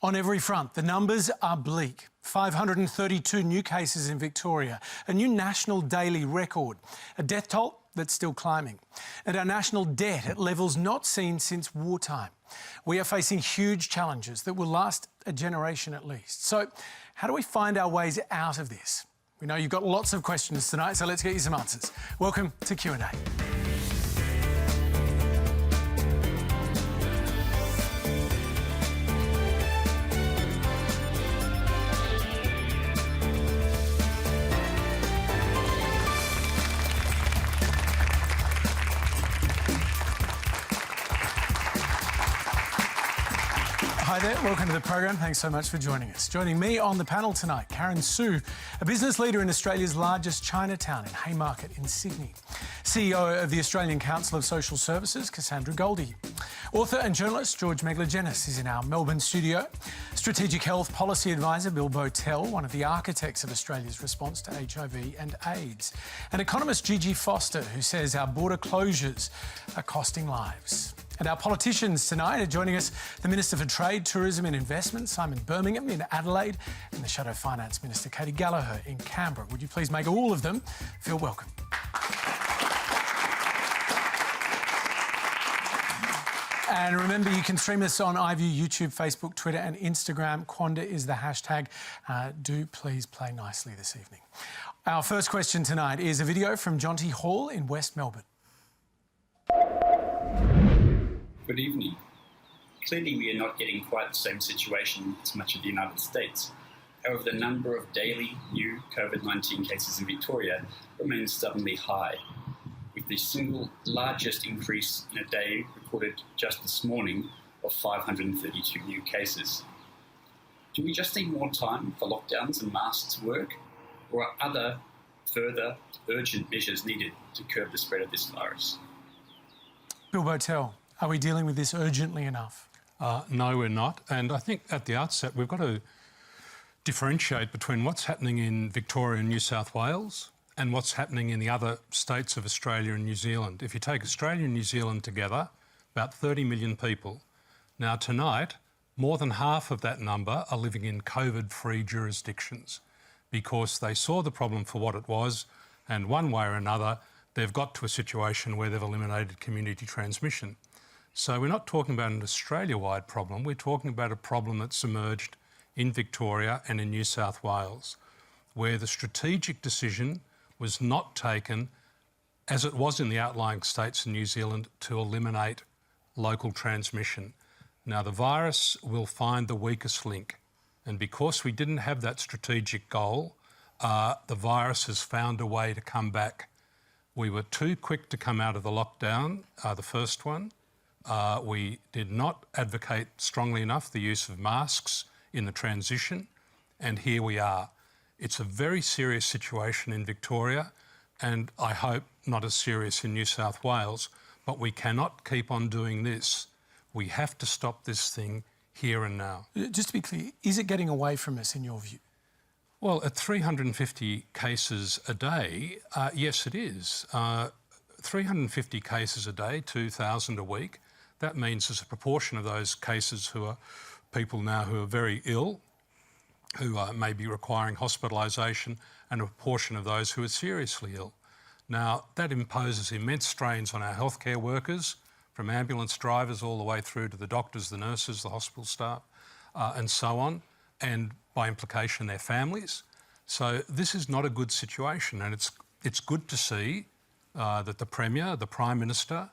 On every front, the numbers are bleak. 532 new cases in Victoria, a new national daily record, a death toll that's still climbing, and our national debt at levels not seen since wartime. We are facing huge challenges that will last a generation at least. So how do we find our ways out of this? We know you've got lots of questions tonight, so let's get you some answers. Welcome to Q&A. Hi there, welcome to the program. Thanks so much for joining us. Joining me on the panel tonight, Karen Su, a business leader in Australia's largest Chinatown in Haymarket in Sydney. CEO of the Australian Council of Social Services, Cassandra Goldie. Author and journalist George Megalogenis is in our Melbourne studio. Strategic Health Policy Advisor Bill Bowtell, one of the architects of Australia's response to HIV and AIDS. And economist Gigi who says our border closures are costing lives. And our politicians tonight are joining us, the Minister for Trade, Tourism and Investment, Simon Birmingham in Adelaide, and the Shadow Finance Minister, Katy Gallagher in Canberra. Would you please make all of them feel welcome? And remember, you can stream us on iView, YouTube, Facebook, Twitter and Instagram. Quanda is the hashtag. Do please play nicely this evening. Our first question tonight is a video from Jonty Hall in West Melbourne. Good evening. Clearly, we are not getting quite the same situation as much of the United States. However, the number of daily new COVID-19 cases in Victoria remains stubbornly high, with the single largest increase in a day recorded just this morning of 532 new cases. Do we just need more time for lockdowns and masks to work, or are other further urgent measures needed to curb the spread of this virus? Bill Bowtell, are we dealing with this urgently enough? No, we're not. And I think at the outset we've got to differentiate between what's happening in Victoria and New South Wales and what's happening in the other states of Australia and New Zealand. If you take Australia and New Zealand together, about 30 million people. Now tonight, more than half of that number are living in COVID-free jurisdictions because they saw the problem for what it was, and one way or another they've got to a situation where they've eliminated community transmission. So we're not talking about an Australia-wide problem, we're talking about a problem that's emerged in Victoria and in New South Wales, where the strategic decision was not taken, as it was in the outlying states in New Zealand, to eliminate local transmission. Now, the virus will find the weakest link, and because we didn't have that strategic goal, the virus has found a way to come back. We were too quick to come out of the lockdown, the first one. We did not advocate strongly enough the use of masks in the transition, and here we are. It's a very serious situation in Victoria, and I hope not as serious in New South Wales, but we cannot keep on doing this. We have to stop this thing here and now. Just to be clear, is it getting away from us in your view? Well, at 350 cases a day, yes, it is. 350 cases a day, 2,000 a week. That means there's a proportion of those cases who are people now who are very ill, who may be requiring hospitalisation, and a proportion of those who are seriously ill. Now, that imposes immense strains on our healthcare workers, from ambulance drivers all the way through to the doctors, the nurses, the hospital staff, and so on, and by implication their families. So this is not a good situation, and it's good to see that the Premier, the Prime Minister,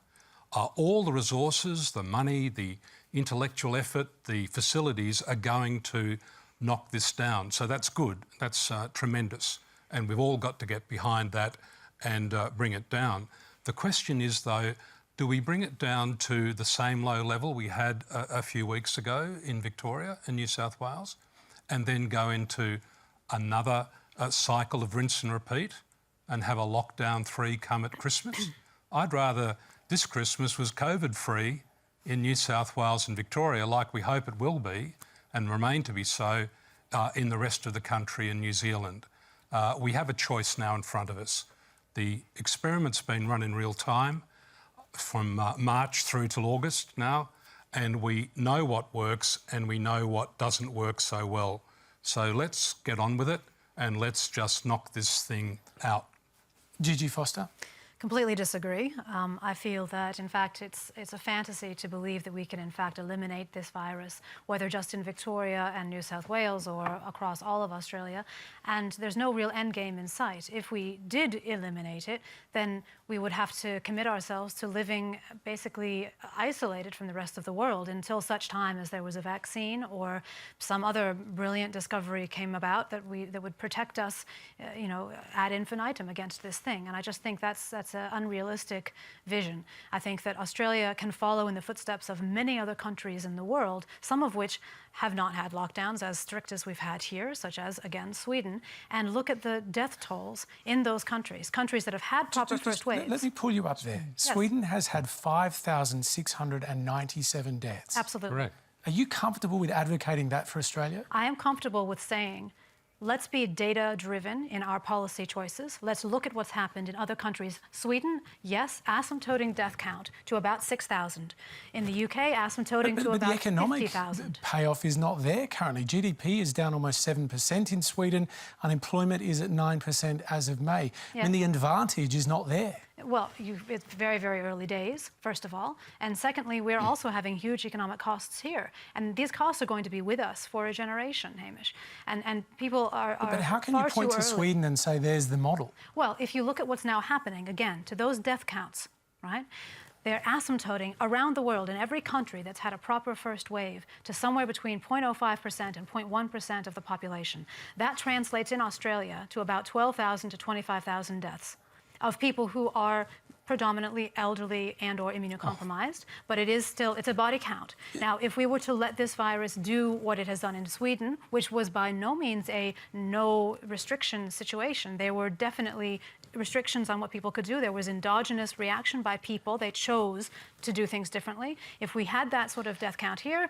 all the resources, the money, the intellectual effort, the facilities are going to knock this down. So that's good, that's tremendous, and we've all got to get behind that and bring it down. The question is, though, do we bring it down to the same low level we had a few weeks ago in Victoria and New South Wales, and then go into another cycle of rinse and repeat and have a lockdown 3 come at Christmas? I'd rather this Christmas was COVID-free in New South Wales and Victoria, like we hope it will be and remain to be so in the rest of the country and New Zealand. We have a choice now in front of us. The experiment's been run in real time from March through till August now, and we know what works and we know what doesn't work so well. So let's get on with it and let's just knock this thing out. Gigi Foster? Completely disagree. I feel that, in fact, it's a fantasy to believe that we can, in fact, eliminate this virus, whether just in Victoria and New South Wales or across all of Australia. And there's no real end game in sight. If we did eliminate it, then we would have to commit ourselves to living basically isolated from the rest of the world until such time as there was a vaccine or some other brilliant discovery came about that would protect us, ad infinitum against this thing. And I just think that's an unrealistic vision. I think that Australia can follow in the footsteps of many other countries in the world, some of which have not had lockdowns as strict as we've had here, such as, again, Sweden, and look at the death tolls in those countries that have had proper first waves. Let me pull you up there. Yes. Sweden has had 5,697 deaths. Absolutely. Correct. Are you comfortable with advocating that for Australia? I am comfortable with saying, let's be data-driven in our policy choices. Let's look at what's happened in other countries. Sweden, yes, asymptoting death count to about 6,000. In the UK, asymptoting to but about the economic 50,000. payoff is not there currently. GDP is down almost 7% in Sweden. Unemployment is at 9% as of May. Yeah. I mean, the advantage is not there. Well, it's very, very early days, first of all. And secondly, we're also having huge economic costs here. And these costs are going to be with us for a generation, Hamish. And people are But how can you point to Sweden and say there's the model? Well, if you look at what's now happening, again, to those death counts, right? They're asymptoting around the world in every country that's had a proper first wave to somewhere between 0.05% and 0.1% of the population. That translates in Australia to about 12,000 to 25,000 deaths of people who are predominantly elderly and or immunocompromised, but it's a body count. Now, if we were to let this virus do what it has done in Sweden, which was by no means a no restriction situation, there were definitely restrictions on what people could do. There was endogenous reaction by people. They chose to do things differently. If we had that sort of death count here,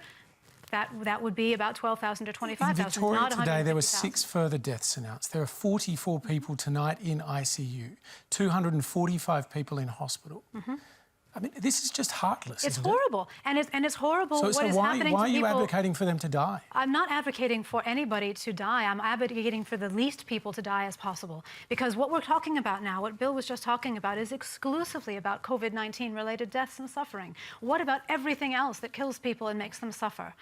that would be about 12,000 to 25,000. In Victoria today, there were 6 further deaths announced. There are 44 people tonight in ICU, 245 people in hospital. I mean, this is just heartless. It's horrible, and it's horrible what is happening to people. Why are you advocating for them to die? I'm not advocating for anybody to die. I'm advocating for the least people to die as possible. Because what we're talking about now, what Bill was just talking about, is exclusively about COVID-19 related deaths and suffering. What about everything else that kills people and makes them suffer?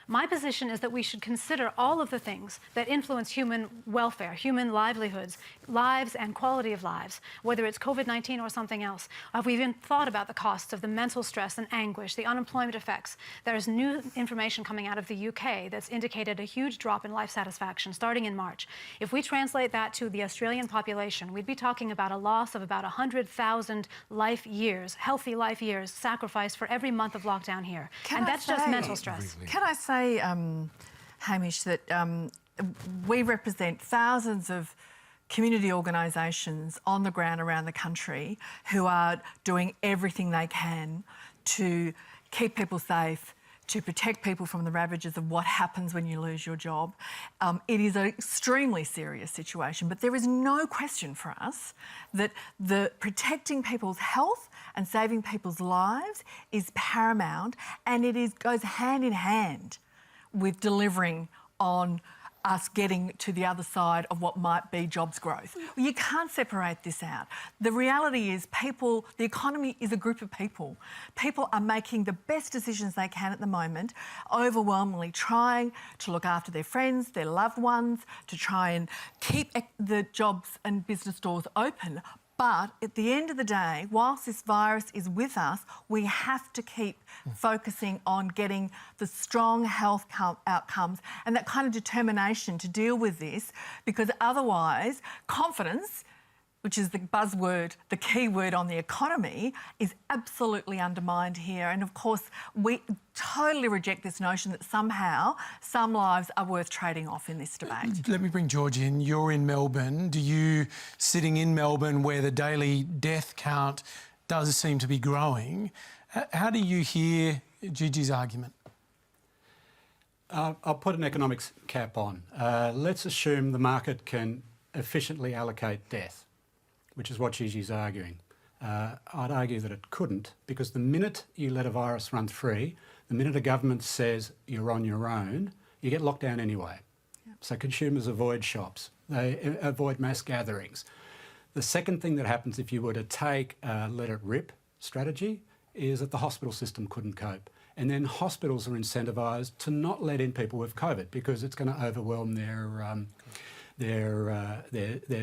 My position is that we should consider all of the things that influence human welfare, human livelihoods, lives and quality of lives, whether it's COVID-19 or something else. Have we even thought about the costs of the mental stress and anguish, the unemployment effects? There's new information coming out of the UK that's indicated a huge drop in life satisfaction starting in March. If we translate that to the Australian population, we'd be talking about a loss of about 100,000 life years, healthy life years, sacrificed for every month of lockdown here. And that's just mental stress. Can I say, Hamish, that we represent thousands of community organisations on the ground around the country who are doing everything they can to keep people safe, to protect people from the ravages of what happens when you lose your job. It is an extremely serious situation, but there is no question for us that the protecting people's health and saving people's lives is paramount, and it goes hand in hand with delivering on us getting to the other side of what might be jobs growth. You can't separate this out. The reality is the economy is a group of people. People are making the best decisions they can at the moment, overwhelmingly trying to look after their friends, their loved ones, to try and keep the jobs and business doors open. But at the end of the day, whilst this virus is with us, we have to keep focusing on getting the strong health outcomes and that kind of determination to deal with this, because otherwise confidence, which is the buzzword, the key word on the economy, is absolutely undermined here. And of course, we totally reject this notion that somehow some lives are worth trading off in this debate. Let me bring George in. You're in Melbourne. Sitting in Melbourne where the daily death count does seem to be growing, how do you hear Gigi's argument? I'll put an economics cap on. Let's assume the market can efficiently allocate death, which is what Gigi's arguing. I'd argue that it couldn't, because the minute you let a virus run free, The minute a government says you're on your own, you get locked down anyway. Yep. So consumers avoid shops, they avoid mass gatherings. The second thing that happens if you were to take a let it rip strategy is that the hospital system couldn't cope. And then hospitals are incentivised to not let in people with COVID because it's going to overwhelm their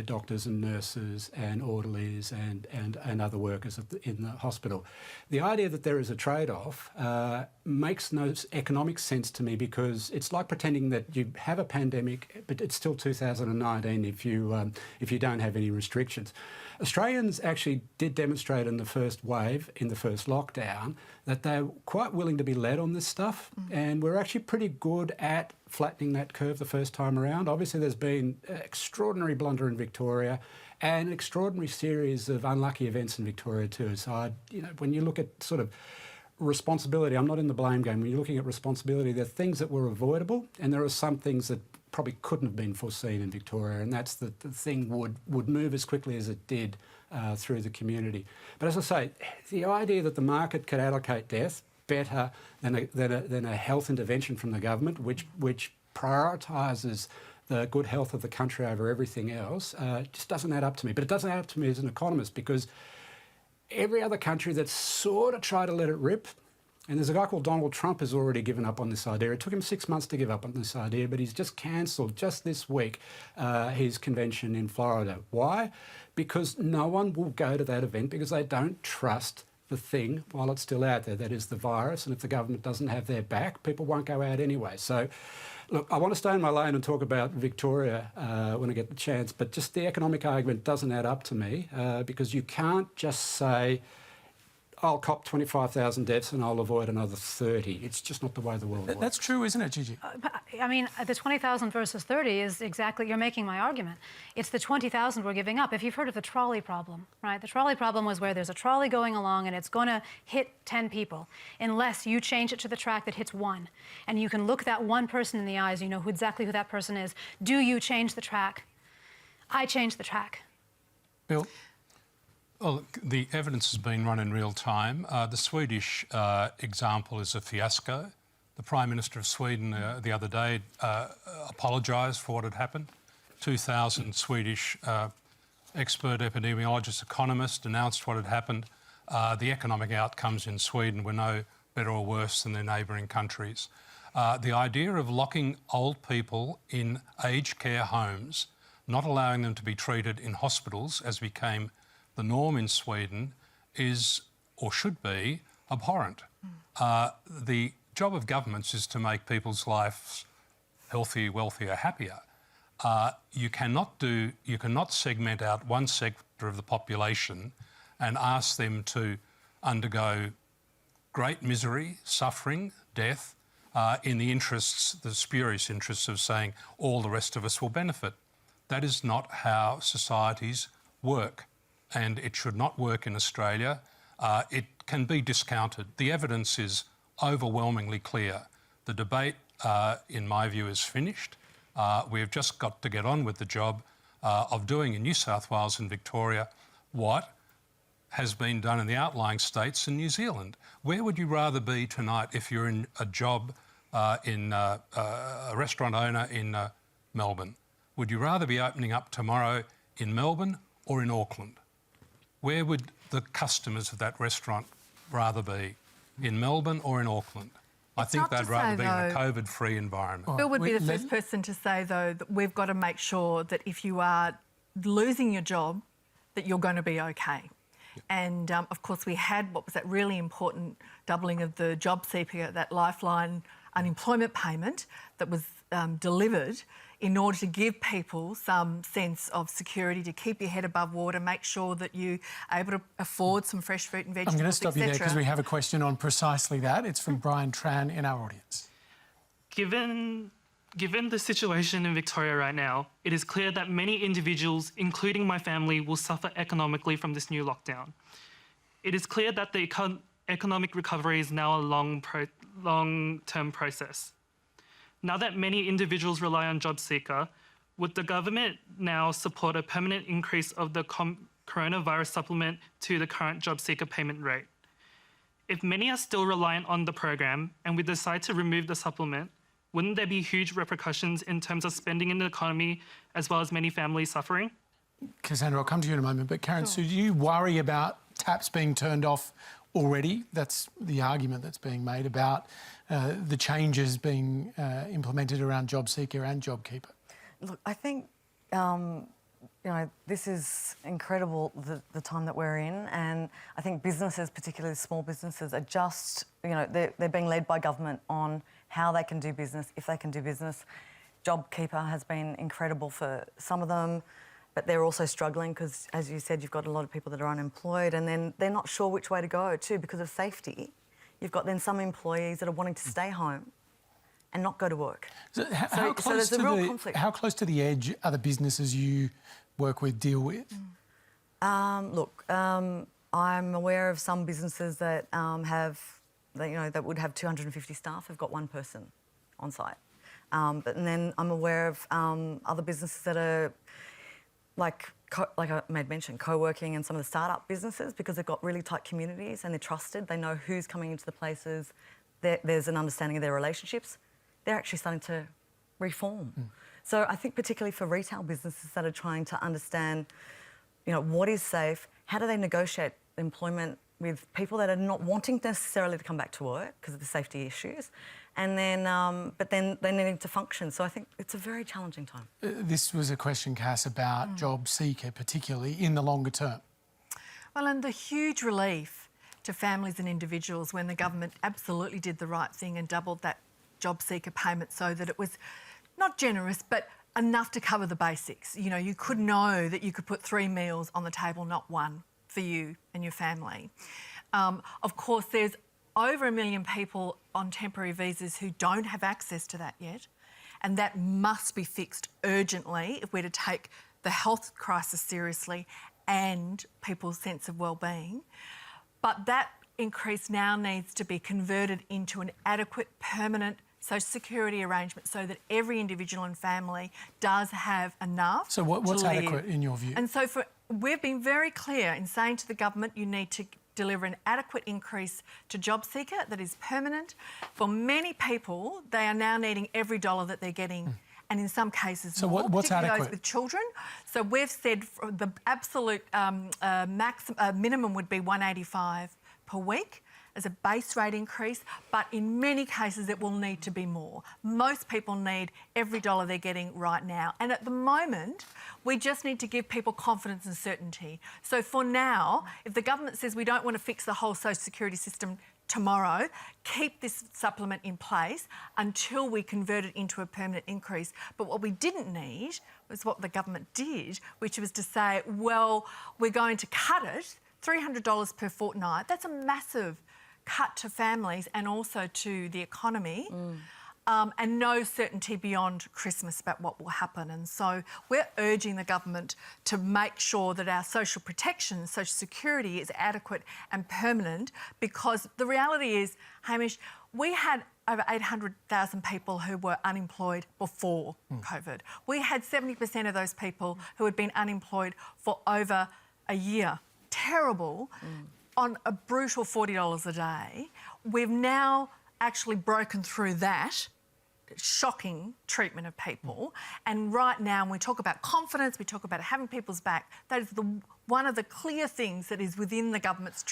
doctors and nurses and orderlies and other workers in the hospital. The idea that there is a trade-off makes no economic sense to me because it's like pretending that you have a pandemic but it's still 2019 if you don't have any restrictions. Australians actually did demonstrate in the first wave, in the first lockdown, that they're quite willing to be led on this stuff, and we're actually pretty good at flattening that curve the first time around. Obviously, there's been extraordinary blunder in Victoria and an extraordinary series of unlucky events in Victoria too. So, when you look at sort of responsibility, I'm not in the blame game. When you're looking at responsibility, there are things that were avoidable and there are some things that probably couldn't have been foreseen in Victoria, and that's that the thing would move as quickly as it did through the community. But as I say, the idea that the market could allocate death better than a health intervention from the government, which prioritises the good health of the country over everything else, just doesn't add up to me. But it doesn't add up to me as an economist because every other country that's sort of tried to let it rip, and there's a guy called Donald Trump who's already given up on this idea. It took him 6 months to give up on this idea, but he's just cancelled, just this week, his convention in Florida. Why? Because no one will go to that event because they don't trust the thing while it's still out there, that is the virus, and if the government doesn't have their back, people won't go out anyway. So, look, I want to stay in my lane and talk about Victoria when I get the chance, but just the economic argument doesn't add up to me because you can't just say, I'll cop 25,000 deaths and I'll avoid another 30. It's just not the way the world works. That's true, isn't it, Gigi? I mean, the 20,000 versus 30 is exactly, you're making my argument. It's the 20,000 we're giving up. If you've heard of the trolley problem, right? The trolley problem was where there's a trolley going along and it's going to hit 10 people unless you change it to the track that hits 1. And you can look that one person in the eyes, you know exactly who that person is. Do you change the track? I change the track. Bill? Well, the evidence has been run in real time. The Swedish example is a fiasco. The Prime Minister of Sweden the other day apologised for what had happened. 2,000 Swedish expert epidemiologists, economists announced what had happened. The economic outcomes in Sweden were no better or worse than their neighbouring countries. The idea of locking old people in aged care homes, not allowing them to be treated in hospitals, as became the norm in Sweden, is, or should be, abhorrent. The job of governments is to make people's lives healthier, wealthier, happier. You cannot segment out one sector of the population and ask them to undergo great misery, suffering, death, in the interests, the spurious interests of saying all the rest of us will benefit. That is not how societies work, and it should not work in Australia. It can be discounted. The evidence is overwhelmingly clear. The debate, in my view, is finished. We've just got to get on with the job of doing in New South Wales and Victoria what has been done in the outlying states and New Zealand. Where would you rather be tonight if you're in a job in a restaurant owner in Melbourne? Would you rather be opening up tomorrow in Melbourne or in Auckland? Where would the customers of that restaurant rather be? In Melbourne or in Auckland? I think they'd rather be in a COVID-free environment. Bill would be the first person to say, though, that we've got to make sure that if you are losing your job, that you're going to be okay. Yep. And, of course, we had what was that really important doubling of the job seeker, that lifeline unemployment payment that was delivered in order to give people some sense of security, to keep your head above water, make sure that you're able to afford some fresh fruit and vegetables, I'm going to stop you there because we have a question on precisely that. It's from Brian Tran in our audience. Given the situation in Victoria right now, it is clear that many individuals, including my family, will suffer economically from this new lockdown. It is clear that the economic recovery is now a long-term process. Now that many individuals rely on JobSeeker, would the government now support a permanent increase of the coronavirus supplement to the current JobSeeker payment rate? If many are still reliant on the program and we decide to remove the supplement, wouldn't there be huge repercussions in terms of spending in the economy as well as many families suffering? Cassandra, I'll come to you in a moment, but Karen, so do you worry about taps being turned off already? That's the argument that's being made about the changes being implemented around JobSeeker and JobKeeper. Look, I think, you know, this is incredible, the time that we're in, and I think businesses, particularly small businesses, are just, you know, they're being led by government on how they can do business, if they can do business. JobKeeper has been incredible for some of them, but they're also struggling because, as you said, you've got a lot of people that are unemployed and then they're not sure which way to go too because of safety. You've got then some employees that are wanting to stay home and not go to work. So how close there's a real conflict. How close to the edge are the businesses you work with, deal with? Look, I'm aware of some businesses that that would have 250 staff, have got one person on site. And then I'm aware of other businesses that are like I made mention, co-working and some of the startup businesses, because they've got really tight communities and they're trusted. They know who's coming into the places. There's an understanding of their relationships. They're actually starting to reform. So I think particularly for retail businesses that are trying to understand, you know, what is safe, how do they negotiate employment with people that are not wanting necessarily to come back to work because of the safety issues, and then, but then they need to function. So I think it's a very challenging time. This was a question, Cass, about JobSeeker, particularly in the longer term. Well, and the huge relief to families and individuals when the government absolutely did the right thing and doubled that JobSeeker payment so that it was not generous, but enough to cover the basics. You know, you could know that you could put 3 meals on the table, not one, for you and your family. Of course, there's over 1 million people on temporary visas who don't have access to that yet, and that must be fixed urgently if we're to take the health crisis seriously and people's sense of well-being. But that increase now needs to be converted into an adequate, permanent Social Security arrangement so that every individual and family does have enough. So what's to live. adequate in your view? And so we've been very clear in saying to the government, you need to deliver an adequate increase to JobSeeker that is permanent. For many people, they are now needing every dollar that they're getting, and in some cases so more, what's particularly adequate? those with children. So we've said the absolute minimum would be $185 per week as a base rate increase, but in many cases it will need to be more. Most people need every dollar they're getting right now. And at the moment, we just need to give people confidence and certainty. So for now, if the government says we don't want to fix the whole social security system tomorrow, keep this supplement in place until we convert it into a permanent increase. But what we didn't need was what the government did, which was to say, well, we're going to cut it, $300 per fortnight. That's a massive cut to families and also to the economy, and no certainty beyond Christmas about what will happen. And so we're urging the government to make sure that our social protection, social security is adequate and permanent, because the reality is, Hamish, we had over 800,000 people who were unemployed before COVID. We had 70% of those people who had been unemployed for over a year. Terrible. On a brutal $40 a day. We've now actually broken through that shocking treatment of people. And right now, when we talk about confidence, we talk about having people's back, that is one of the clear things that is within the government's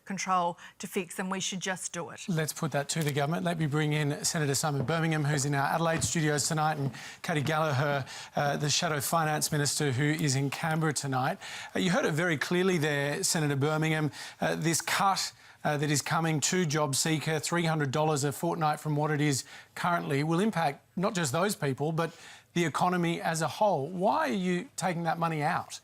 control to fix, and we should just do it. Let's put that to the government. Let me bring in Senator Simon Birmingham, who's in our Adelaide studios tonight, and Katy Gallagher, the Shadow Finance Minister, who is in Canberra tonight. You heard it very clearly there, Senator Birmingham. This cut that is coming to JobSeeker, $300 a fortnight from what it is currently, will impact not just those people, but the economy as a whole. Why are you taking that money out?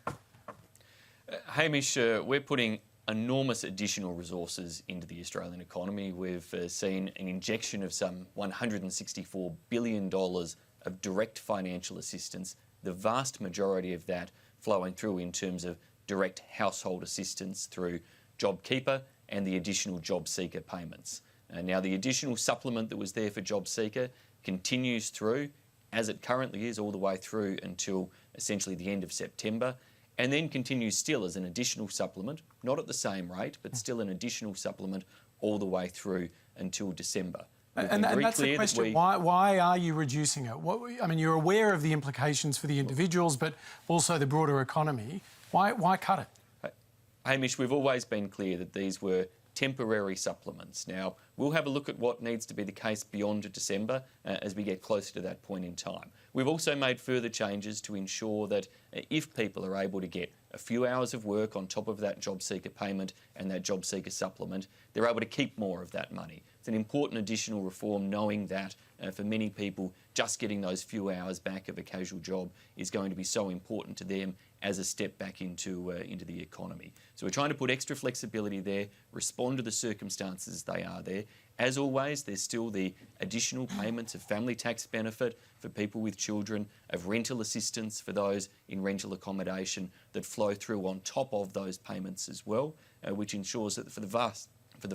Hamish, we're putting enormous additional resources into the Australian economy. We've seen an injection of some $164 billion of direct financial assistance, the vast majority of that flowing through in terms of direct household assistance through JobKeeper and the additional JobSeeker payments. Now, the additional supplement that was there for JobSeeker continues through, as it currently is, all the way through until essentially the end of September, and then continues still as an additional supplement, not at the same rate, but still an additional supplement all the way through until December. And that's the question. Why are you reducing it? I mean, you're aware of the implications for the individuals, but also the broader economy. Why cut it? Hamish, we've always been clear that these were temporary supplements. Now, we'll have a look at what needs to be the case beyond December as we get closer to that point in time. We've also made further changes to ensure that if people are able to get a few hours of work on top of that job seeker payment and that job seeker supplement, they're able to keep more of that money. It's an important additional reform, knowing that for many people, just getting those few hours back of a casual job is going to be so important to them as a step back into the economy. So we're trying to put extra flexibility there, respond to the circumstances they are there. As always, there's still the additional payments of family tax benefit for people with children, of rental assistance for those in rental accommodation that flow through on top of those payments as well, which ensures that for the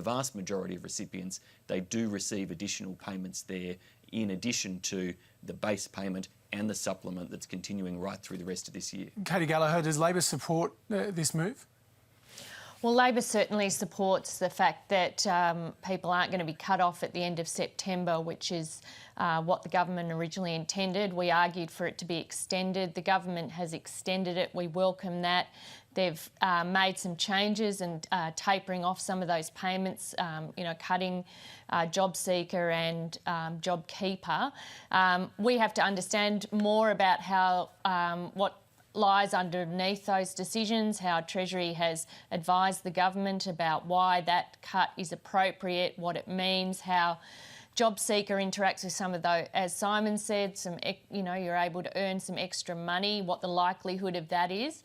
vast majority of recipients, they do receive additional payments there in addition to the base payment and the supplement that's continuing right through the rest of this year. Katy Gallagher, does Labor support this move? Well, Labor certainly supports the fact that people aren't going to be cut off at the end of September, which is what the government originally intended. We argued for it to be extended. The government has extended it. We welcome that. They've made some changes and tapering off some of those payments, cutting job seeker and job keeper. We have to understand more about how what lies underneath those decisions, how Treasury has advised the government about why that cut is appropriate, what it means, how job seeker interacts with some of those, as Simon said, you're able to earn some extra money, what the likelihood of that is.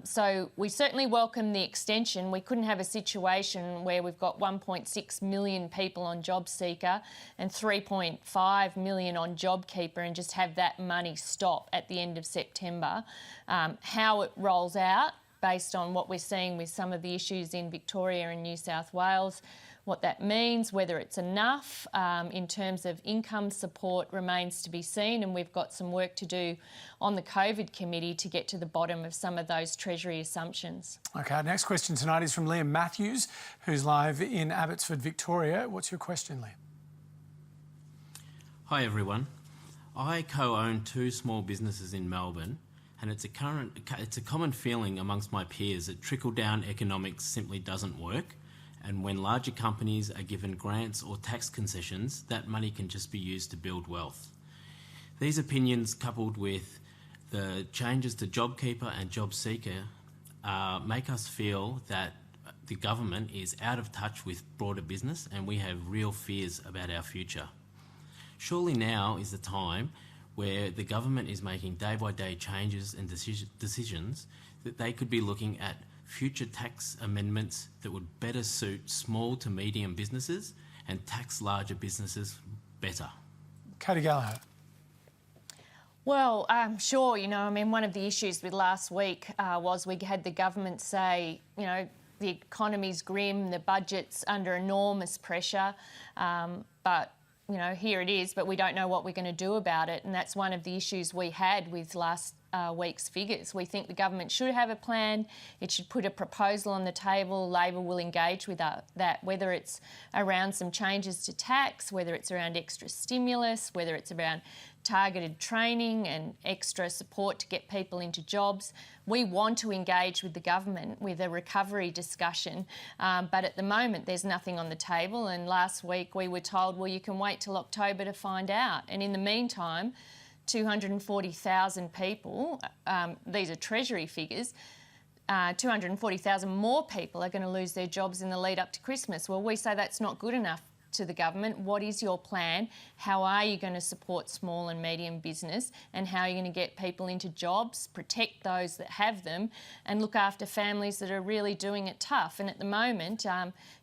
So we certainly welcome the extension. We couldn't have a situation where we've got 1.6 million people on job seeker and 3.5 million on job keeper and just have that money stop at the end of September. How it rolls out based on what we're seeing with some of the issues in Victoria and New South Wales, what that means, whether it's enough in terms of income support remains to be seen, and we've got some work to do on the COVID committee to get to the bottom of some of those Treasury assumptions. OK, our next question tonight is from Liam Matthews, who's live in Abbotsford, Victoria. What's your question, Liam? Hi everyone. I co-own 2 small businesses in Melbourne, and it's a common feeling amongst my peers that trickle-down economics simply doesn't work. And when larger companies are given grants or tax concessions, that money can just be used to build wealth. These opinions, coupled with the changes to JobKeeper and JobSeeker, make us feel that the government is out of touch with broader business and we have real fears about our future. Surely now is the time where the government is making day-by-day changes and decisions that they could be looking at future tax amendments that would better suit small to medium businesses and tax larger businesses better. Katy Gallagher. Well, I'm sure, one of the issues with last week was we had the government say, the economy's grim, the budget's under enormous pressure, but here it is, but we don't know what we're going to do about it. And that's one of the issues we had with last week's figures. We think the government should have a plan. It should put a proposal on the table. Labor will engage with that, whether it's around some changes to tax, whether it's around extra stimulus, whether it's around targeted training and extra support to get people into jobs. We want to engage with the government with a recovery discussion, but at the moment there's nothing on the table, and last week we were told, well, you can wait till October to find out. And in the meantime, 240,000 people, these are Treasury figures, 240,000 more people are going to lose their jobs in the lead up to Christmas. Well, we say that's not good enough to the government. What is your plan? How are you going to support small and medium business? And how are you going to get people into jobs, protect those that have them, and look after families that are really doing it tough? And at the moment,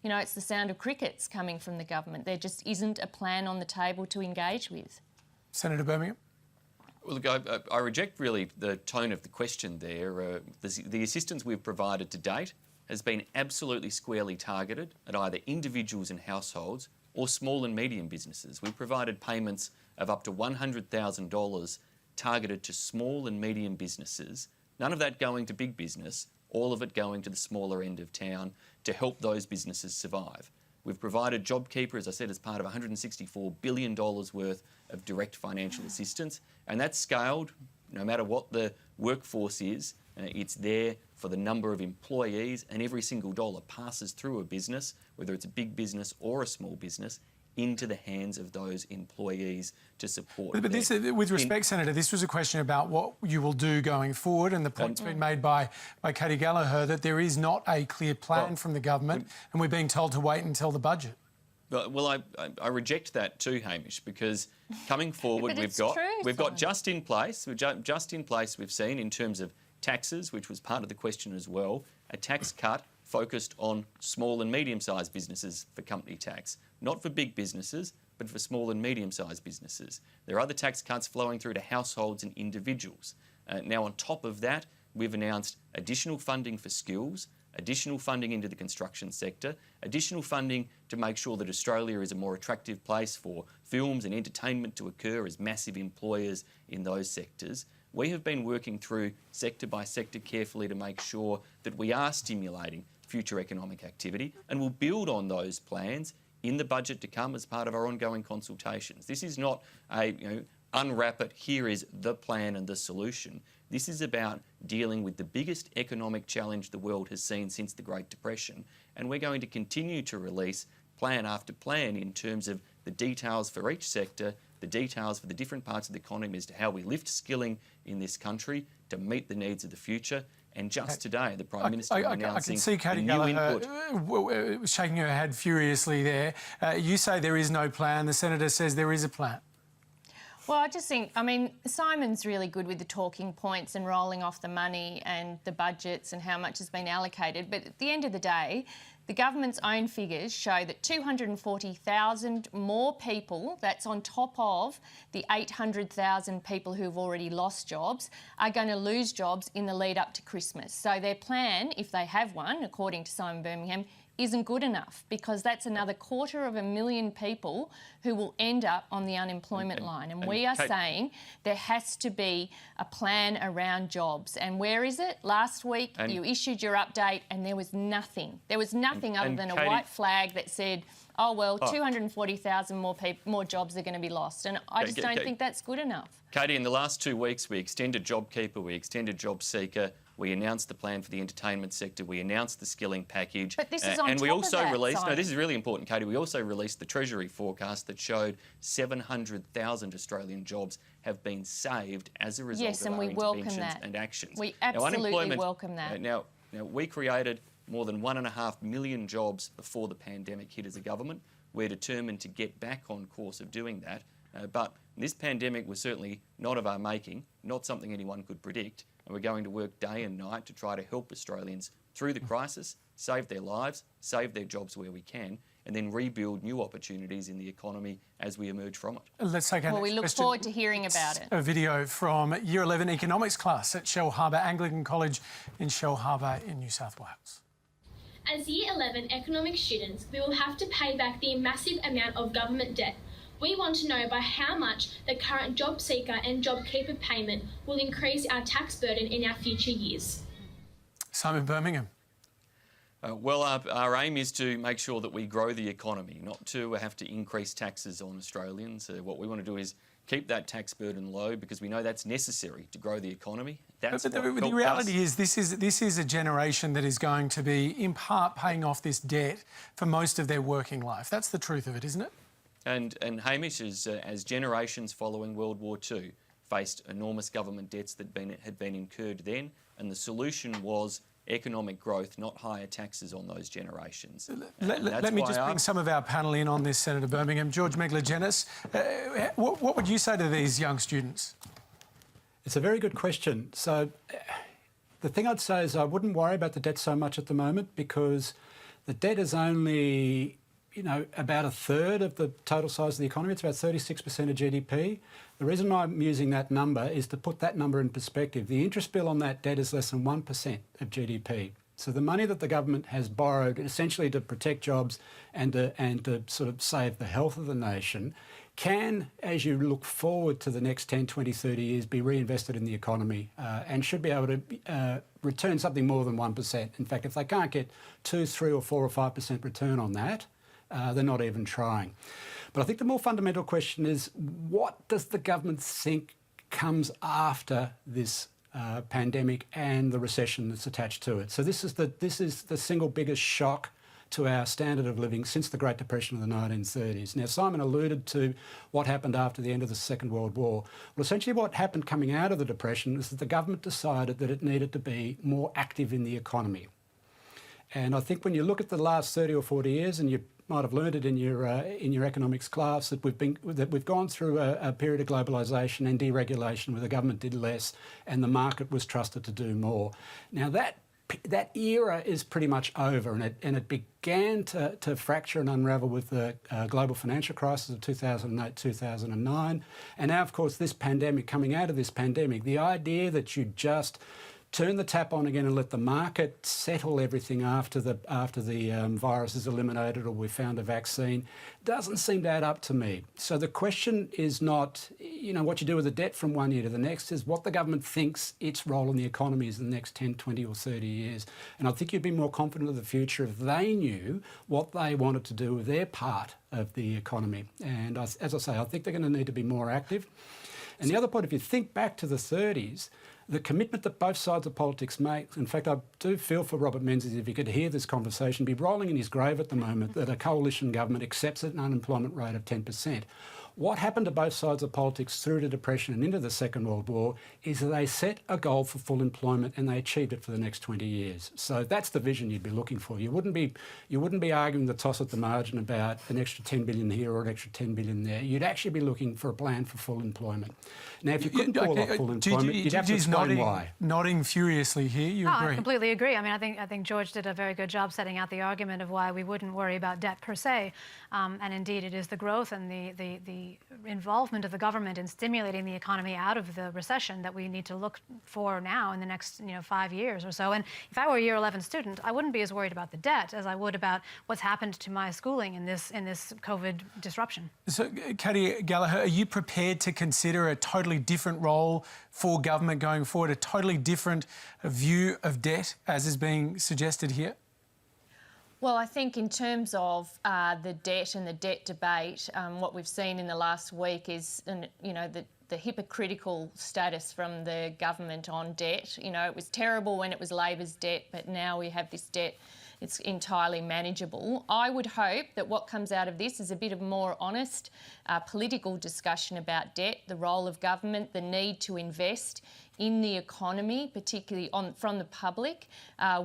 it's the sound of crickets coming from the government. There just isn't a plan on the table to engage with. Senator Birmingham. Well, look, I reject really the tone of the question there. The assistance we've provided to date has been absolutely squarely targeted at either individuals and households or small and medium businesses. We've provided payments of up to $100,000 targeted to small and medium businesses, none of that going to big business, all of it going to the smaller end of town to help those businesses survive. We've provided JobKeeper, as I said, as part of $164 billion worth of direct financial assistance, and that's scaled no matter what the workforce is. It's there for the number of employees, and every single dollar passes through a business, whether it's a big business or a small business, into the hands of those employees to support. But this, with respect, Senator, this was a question about what you will do going forward, and the point's been made by Katy Gallagher that there is not a clear plan from the government, and we're being told to wait until the budget. Well, I reject that too, Hamish, because coming forward we've got just in place, we've seen in terms of taxes, which was part of the question as well, a tax cut focused on small and medium-sized businesses for company tax. Not for big businesses, but for small and medium-sized businesses. There are other tax cuts flowing through to households and individuals. Now, on top of that, we've announced additional funding for skills, additional funding into the construction sector, additional funding to make sure that Australia is a more attractive place for films and entertainment to occur as massive employers in those sectors. We have been working through sector by sector carefully to make sure that we are stimulating future economic activity, and we'll build on those plans in the budget to come as part of our ongoing consultations. This is not a, unwrap it, here is the plan and the solution. This is about dealing with the biggest economic challenge the world has seen since the Great Depression, and we're going to continue to release plan after plan in terms of the details for each sector, the details for the different parts of the economy as to how we lift skilling in this country to meet the needs of the future. And just today, the Prime Minister announcing I can see Katy new Gallagher input. shaking her head furiously there. You say there is no plan. The Senator says there is a plan. Well, I just think, Simon's really good with the talking points and rolling off the money and the budgets and how much has been allocated. But at the end of the day, the government's own figures show that 240,000 more people, that's on top of the 800,000 people who've already lost jobs, are going to lose jobs in the lead up to Christmas. So their plan, if they have one, according to Simon Birmingham, isn't good enough, because that's another 250,000 people who will end up on the unemployment line. And we are saying there has to be a plan around jobs. And where is it? Last week you issued your update and there was nothing. There was nothing other than a white flag that said, 240,000 more jobs are going to be lost. And I just don't think that's good enough. Katy, in the last 2 weeks, we extended JobKeeper, we extended JobSeeker, we announced the plan for the entertainment sector, we announced the skilling package. But this is on and top we also of that, released, Simon. no, this is really important, Katy, we also released the Treasury forecast that showed 700,000 Australian jobs have been saved as a result of our interventions and actions. We absolutely welcome that. Now, we created more than 1.5 million jobs before the pandemic hit as a government. We're determined to get back on course of doing that. But this pandemic was certainly not of our making, not something anyone could predict. And we're going to work day and night to try to help Australians through the crisis, save their lives, save their jobs where we can, and then rebuild new opportunities in the economy as we emerge from it. Let's take our next we look question. forward to hearing about it. A video from Year 11 economics class at Shell Harbour Anglican College in Shell Harbour in New South Wales. As Year 11 economics students, we will have to pay back the massive amount of government debt. We want to know by how much the current JobSeeker and JobKeeper payment will increase our tax burden in our future years. Simon Birmingham. Well, our aim is to make sure that we grow the economy, not to have to increase taxes on Australians. What we want to do is keep that tax burden low, because we know that's necessary to grow the economy. But the reality is this is a generation that is going to be, in part, paying off this debt for most of their working life. That's the truth of it, isn't it? And Hamish, as generations following World War II faced enormous government debts that had been incurred then, and the solution was economic growth, not higher taxes on those generations. Let me just bring some of our panel in on this, Senator Birmingham. George Megalogenis, what would you say to these young students? It's a very good question. So the thing I'd say is I wouldn't worry about the debt so much at the moment, because the debt is only about a third of the total size of the economy. It's about 36% of GDP. The reason I'm using that number is to put that number in perspective. The interest bill on that debt is less than 1% of GDP. So the money that the government has borrowed essentially to protect jobs and to sort of save the health of the nation can, as you look forward to the next 10, 20, 30 years, be reinvested in the economy and should be able to return something more than 1%. In fact, if they can't get 2, 3 or 4 or 5% return on that, They're not even trying. But I think the more fundamental question is, what does the government think comes after this pandemic and the recession that's attached to it? So this is the single biggest shock to our standard of living since the Great Depression of the 1930s. Now, Simon alluded to what happened after the end of the Second World War. Well, essentially what happened coming out of the Depression is that the government decided that it needed to be more active in the economy. And I think when you look at the last 30 or 40 years, and you might have learned it in your economics class, that we've gone through a period of globalisation and deregulation where the government did less and the market was trusted to do more. Now that era is pretty much over, and it began to fracture and unravel with the global financial crisis of 2008, 2009. And now, of course, this pandemic, coming out of this pandemic, the idea that you just turn the tap on again and let the market settle everything after the virus is eliminated or we found a vaccine doesn't seem to add up to me. So the question is not, what you do with the debt from one year to the next, is what the government thinks its role in the economy is in the next 10, 20 or 30 years. And I think you'd be more confident of the future if they knew what they wanted to do with their part of the economy. And as I say, I think they're going to need to be more active. And the other point, if you think back to the 30s, the commitment that both sides of politics make, in fact, I do feel for Robert Menzies, if he could hear this conversation, be rolling in his grave at the moment that a coalition government accepts an unemployment rate of 10%. What happened to both sides of politics through the Depression and into the Second World War is that they set a goal for full employment and they achieved it for the next 20 years. So that's the vision you'd be looking for. You wouldn't be arguing the toss at the margin about an extra 10 billion here or an extra 10 billion there. You'd actually be looking for a plan for full employment. Now, if you couldn't pull off full employment, you'd have to explain why. Nodding furiously here. You agree? I completely agree. I mean, I think George did a very good job setting out the argument of why we wouldn't worry about debt per se. And indeed, it is the growth and the involvement of the government in stimulating the economy out of the recession that we need to look for now in the next 5 years or so. And if I were a Year 11 student, I wouldn't be as worried about the debt as I would about what's happened to my schooling in this COVID disruption. So, Katy, Gallagher, are you prepared to consider a totally different role for government going forward, a totally different view of debt, as is being suggested here? Well, I think in terms of the debt and the debt debate, what we've seen in the last week is, the hypocritical status from the government on debt. It was terrible when it was Labor's debt, but now we have this debt. It's entirely manageable. I would hope that what comes out of this is a bit of more honest political discussion about debt, the role of government, the need to invest in the economy, particularly from the public,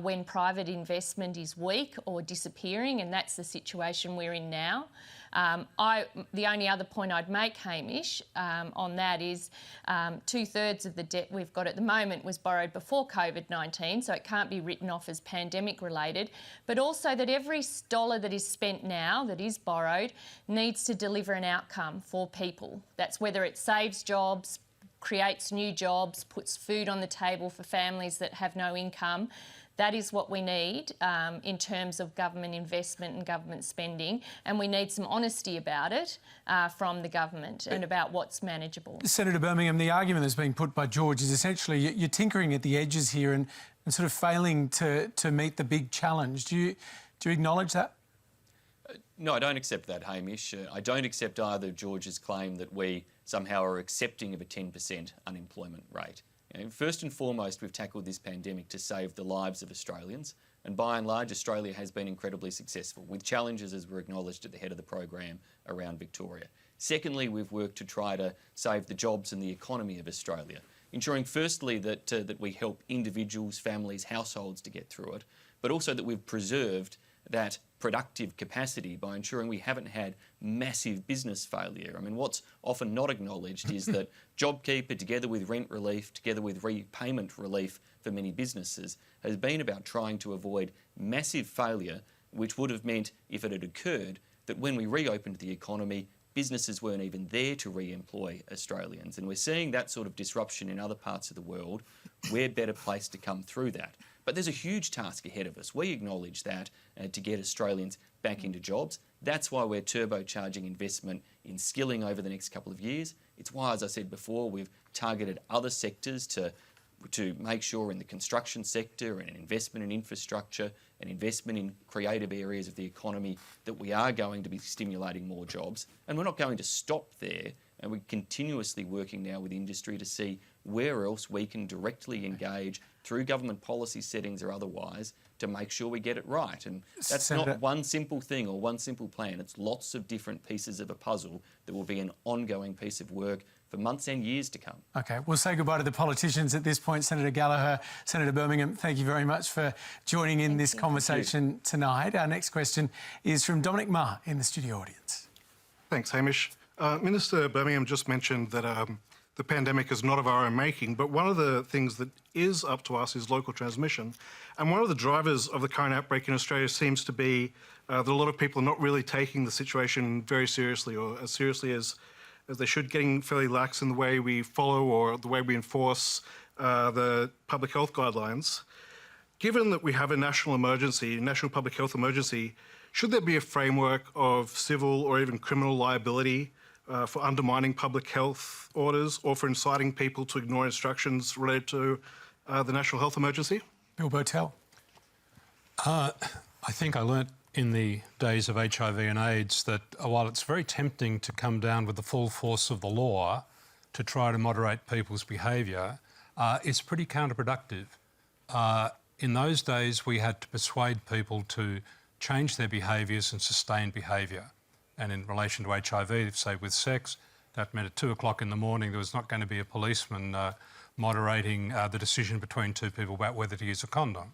when private investment is weak or disappearing, and that's the situation we're in now. The only other point I'd make, Hamish, on that is 2/3 of the debt we've got at the moment was borrowed before COVID-19, so it can't be written off as pandemic related, but also that every dollar that is spent now, that is borrowed, needs to deliver an outcome for people. That's whether it saves jobs, creates new jobs, puts food on the table for families that have no income. That is what we need in terms of government investment and government spending, and we need some honesty about it from the government and about what's manageable. Senator Birmingham, the argument that's being put by George is essentially you're tinkering at the edges here and sort of failing to meet the big challenge. Do you acknowledge that? No, I don't accept that, Hamish. I don't accept either George's claim that we somehow are accepting of a 10% unemployment rate. First and foremost, we've tackled this pandemic to save the lives of Australians, and by and large, Australia has been incredibly successful, with challenges, as were acknowledged at the head of the program, around Victoria. Secondly, we've worked to try to save the jobs and the economy of Australia, ensuring firstly that we help individuals, families, households to get through it, but also that we've preserved that productive capacity by ensuring we haven't had massive business failure. I mean, what's often not acknowledged is that JobKeeper, together with rent relief, together with repayment relief for many businesses, has been about trying to avoid massive failure, which would have meant, if it had occurred, that when we reopened the economy, businesses weren't even there to re-employ Australians. And we're seeing that sort of disruption in other parts of the world. We're better placed to come through that. But there's a huge task ahead of us. We acknowledge that to get Australians back into jobs. That's why we're turbocharging investment in skilling over the next couple of years. It's why, as I said before, we've targeted other sectors to to make sure in the construction sector and investment in infrastructure and investment in creative areas of the economy that we are going to be stimulating more jobs. And we're not going to stop there. And we're continuously working now with industry to see where else we can directly engage through government policy settings or otherwise to make sure we get it right. And that's Senator, not one simple thing or one simple plan. It's lots of different pieces of a puzzle that will be an ongoing piece of work for months and years to come. OK, we'll say goodbye to the politicians at this point. Senator Gallagher, Senator Birmingham, thank you very much for joining in this conversation tonight. Our next question is from Dominic Ma in the studio audience. Thanks, Hamish. Minister Birmingham just mentioned that the pandemic is not of our own making, but one of the things that is up to us is local transmission. And one of the drivers of the current outbreak in Australia seems to be that a lot of people are not really taking the situation very seriously, or as seriously as they should, getting fairly lax in the way we follow or the way we enforce the public health guidelines. Given that we have a national emergency, national public health emergency, should there be a framework of civil or even criminal liability for undermining public health orders or for inciting people to ignore instructions related to the national health emergency? Bill Bowtell. I think I learnt in the days of HIV and AIDS that while it's very tempting to come down with the full force of the law to try to moderate people's behaviour, it's pretty counterproductive. In those days, we had to persuade people to change their behaviours and sustain behaviour. And in relation to HIV, say with sex, that meant at 2 o'clock in the morning there was not going to be a policeman moderating the decision between two people about whether to use a condom.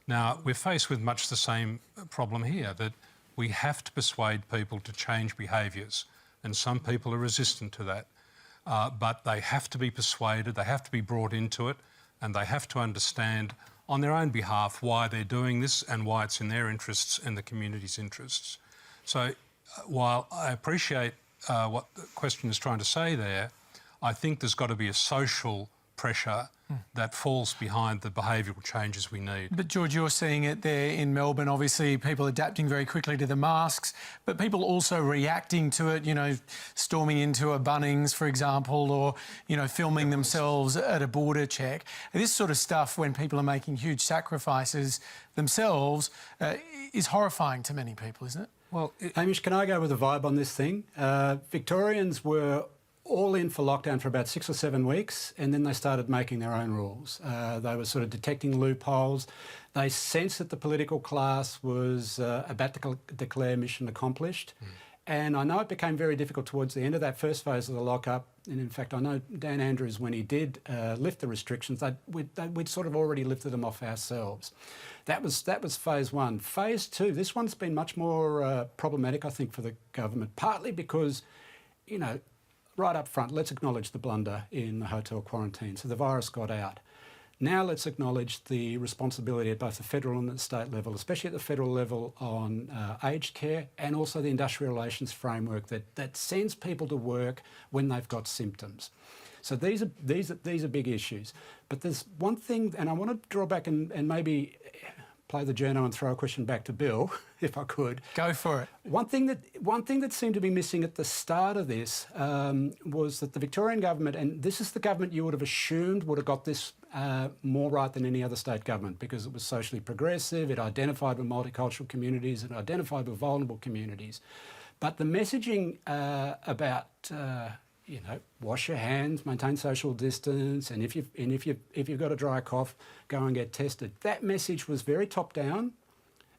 Now, we're faced with much the same problem here, that we have to persuade people to change behaviours, and some people are resistant to that. But they have to be persuaded, they have to be brought into it, and they have to understand on their own behalf why they're doing this and why it's in their interests and the community's interests. So while I appreciate what the question is trying to say there, I think there's got to be a social pressure that falls behind the behavioural changes we need. But George, you're seeing it there in Melbourne, obviously people adapting very quickly to the masks, but people also reacting to it, you know, storming into a Bunnings, for example, or, you know, filming themselves at a border check. And this sort of stuff, when people are making huge sacrifices themselves, is horrifying to many people, isn't it? Well, Hamish, can I go with a vibe on this thing? Victorians were all in for lockdown for about 6 or 7 weeks, and then they started making their own rules. They were sort of detecting loopholes. They sensed that the political class was about to declare mission accomplished. And I know it became very difficult towards the end of that first phase of the lockup. And in fact, I know Dan Andrews, when he did lift the restrictions, we'd sort of already lifted them off ourselves. That was phase one. Phase two, this one's been much more problematic, I think, for the government, partly because, you know, right up front, let's acknowledge the blunder in the hotel quarantine. So the virus got out. Now let's acknowledge the responsibility at both the federal and the state level, especially at the federal level on aged care, and also the industrial relations framework that sends people to work when they've got symptoms. So these are big issues. But there's one thing, and I want to draw back and maybe play the journo and throw a question back to Bill, if I could. Go for it. One thing that seemed to be missing at the start of this was that the Victorian government, and this is the government you would have assumed would have got this more right than any other state government, because it was socially progressive, it identified with multicultural communities, it identified with vulnerable communities. But the messaging about you know, wash your hands, maintain social distance, and if you've got a dry cough, go and get tested. That message was very top down.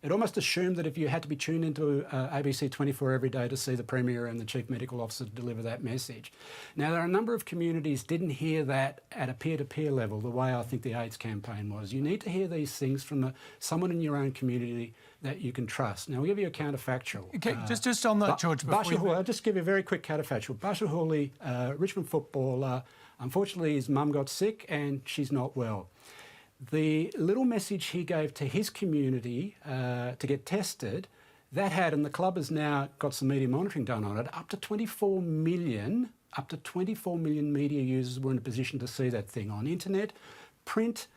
It almost assumed that if you had to be tuned into ABC 24 every day to see the Premier and the Chief Medical Officer deliver that message. Now, there are a number of communities didn't hear that at a peer-to-peer level, the way I think the AIDS campaign was. You need to hear these things from someone in your own community that you can trust. Now, I'll give you a counterfactual. Okay, just on that, George. I'll just give you a very quick counterfactual. Basher Hooley, Richmond footballer, unfortunately his mum got sick and she's not well. The little message he gave to his community to get tested, that had, and the club has now got some media monitoring done on it, up to 24 million media users were in a position to see that thing on internet, print,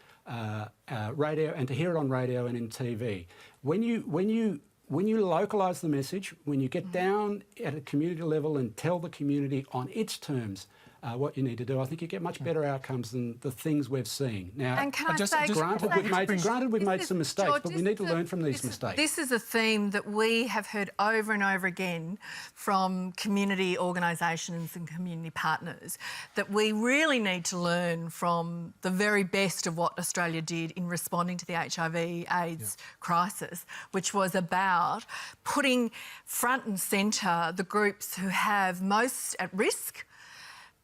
radio, and to hear it on radio and in TV. When you localise the message, when you get down at a community level and tell the community on its terms what you need to do, I think you get much better outcomes than the things we've seen. Now, And can I say, granted we've made some mistakes, George, but we need to learn from these mistakes. This is a theme that we have heard over and over again from community organisations and community partners, that we really need to learn from the very best of what Australia did in responding to the HIV/AIDS crisis, which was about putting front and centre the groups who have most at risk,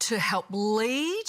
to help lead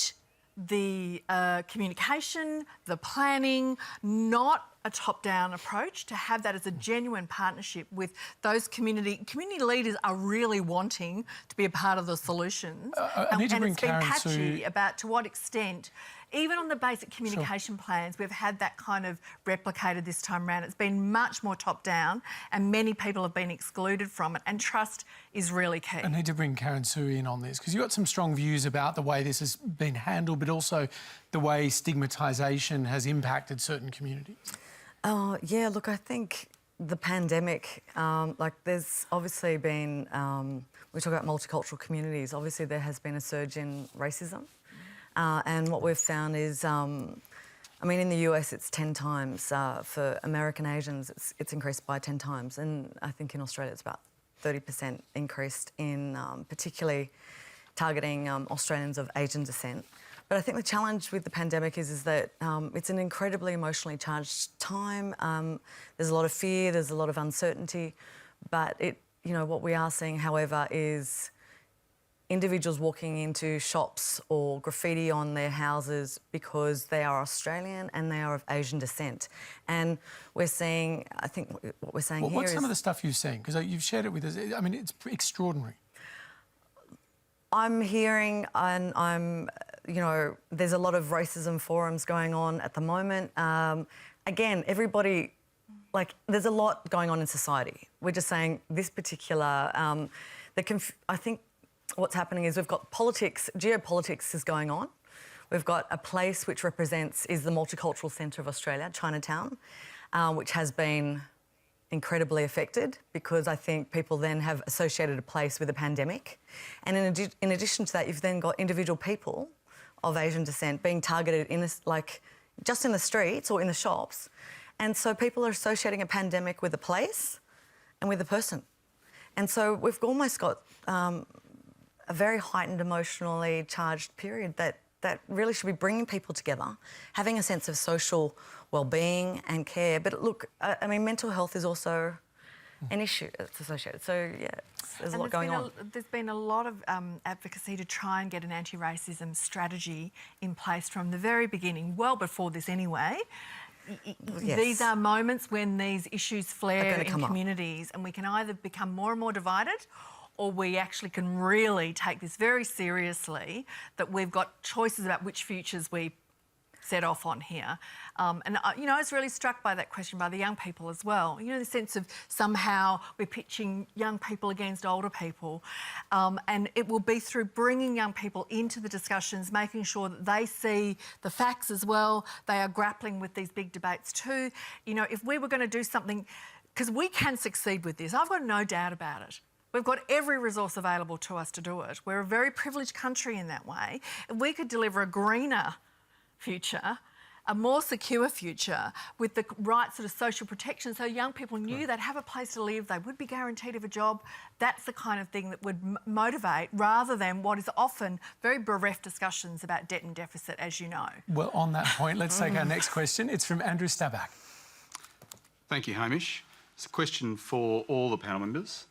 the communication, the planning, not a top-down approach, to have that as a genuine partnership with those community leaders are really wanting to be a part of the solutions. I need to bring it's been Karen patchy to... about to what extent, even on the basic communication plans, we've had that kind of replicated this time around. It's been much more top-down and many people have been excluded from it, and trust is really key. I need to bring Karen Sue in on this, because you've got some strong views about the way this has been handled, but also the way stigmatisation has impacted certain communities. Yeah, look, I think the pandemic, there's obviously been, we talk about multicultural communities, obviously there has been a surge in racism. And what we've found is, in the US it's 10 times. For American Asians, it's increased by 10 times. And I think in Australia it's about 30% increased in particularly targeting Australians of Asian descent. But I think the challenge with the pandemic is that it's an incredibly emotionally charged time. There's a lot of fear, there's a lot of uncertainty. But what we are seeing, however, is individuals walking into shops or graffiti on their houses because they are Australian and they are of Asian descent. And we're seeing, I think what we're saying here is... What's some of the stuff you've seen? Because you've shared it with us. I mean, it's extraordinary. I'm hearing, and there's a lot of racism forums going on at the moment. Again, everybody, there's a lot going on in society. We're just saying this particular, I think what's happening is we've got politics, geopolitics is going on. We've got a place which is the multicultural centre of Australia, Chinatown, which has been incredibly affected because I think people then have associated a place with a pandemic. And in addition to that, you've then got individual people of Asian descent being targeted just in the streets or in the shops. And so people are associating a pandemic with a place and with a person. And so we've almost got a very heightened, emotionally charged period that really should be bringing people together, having a sense of social well-being and care. But look, mental health is also an issue that's associated. So, yeah, there's a lot going on. There's been a lot of advocacy to try and get an anti-racism strategy in place from the very beginning, well before this anyway. Yes. These are moments when these issues flare in communities and we can either become more and more divided or we actually can really take this very seriously, that we've got choices about which futures we set off on here. I was really struck by that question by the young people as well. The sense of somehow we're pitching young people against older people. And it will be through bringing young people into the discussions, making sure that they see the facts as well. They are grappling with these big debates too. If we were going to do something, because we can succeed with this, I've got no doubt about it. We've got every resource available to us to do it. We're a very privileged country in that way. If we could deliver a greener future, a more secure future with the right sort of social protection so young people knew they'd have a place to live, they would be guaranteed of a job, that's the kind of thing that would motivate rather than what is often very bereft discussions about debt and deficit, as you know. Well, on that point, let's take our next question. It's from Andrew Stabak. Thank you, Hamish. It's a question for all the panel members.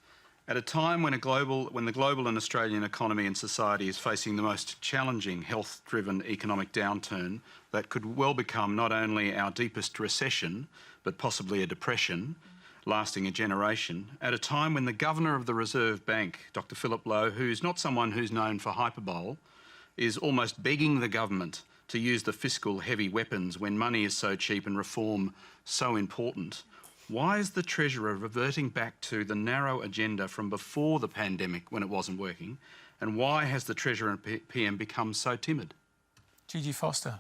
At a time when the global and Australian economy and society is facing the most challenging health-driven economic downturn that could well become not only our deepest recession, but possibly a depression lasting a generation, at a time when the Governor of the Reserve Bank, Dr Philip Lowe, who's not someone who's known for hyperbole, is almost begging the government to use the fiscal heavy weapons when money is so cheap and reform so important, why is the Treasurer reverting back to the narrow agenda from before the pandemic when it wasn't working? And why has the Treasurer and PM become so timid? Gigi Foster.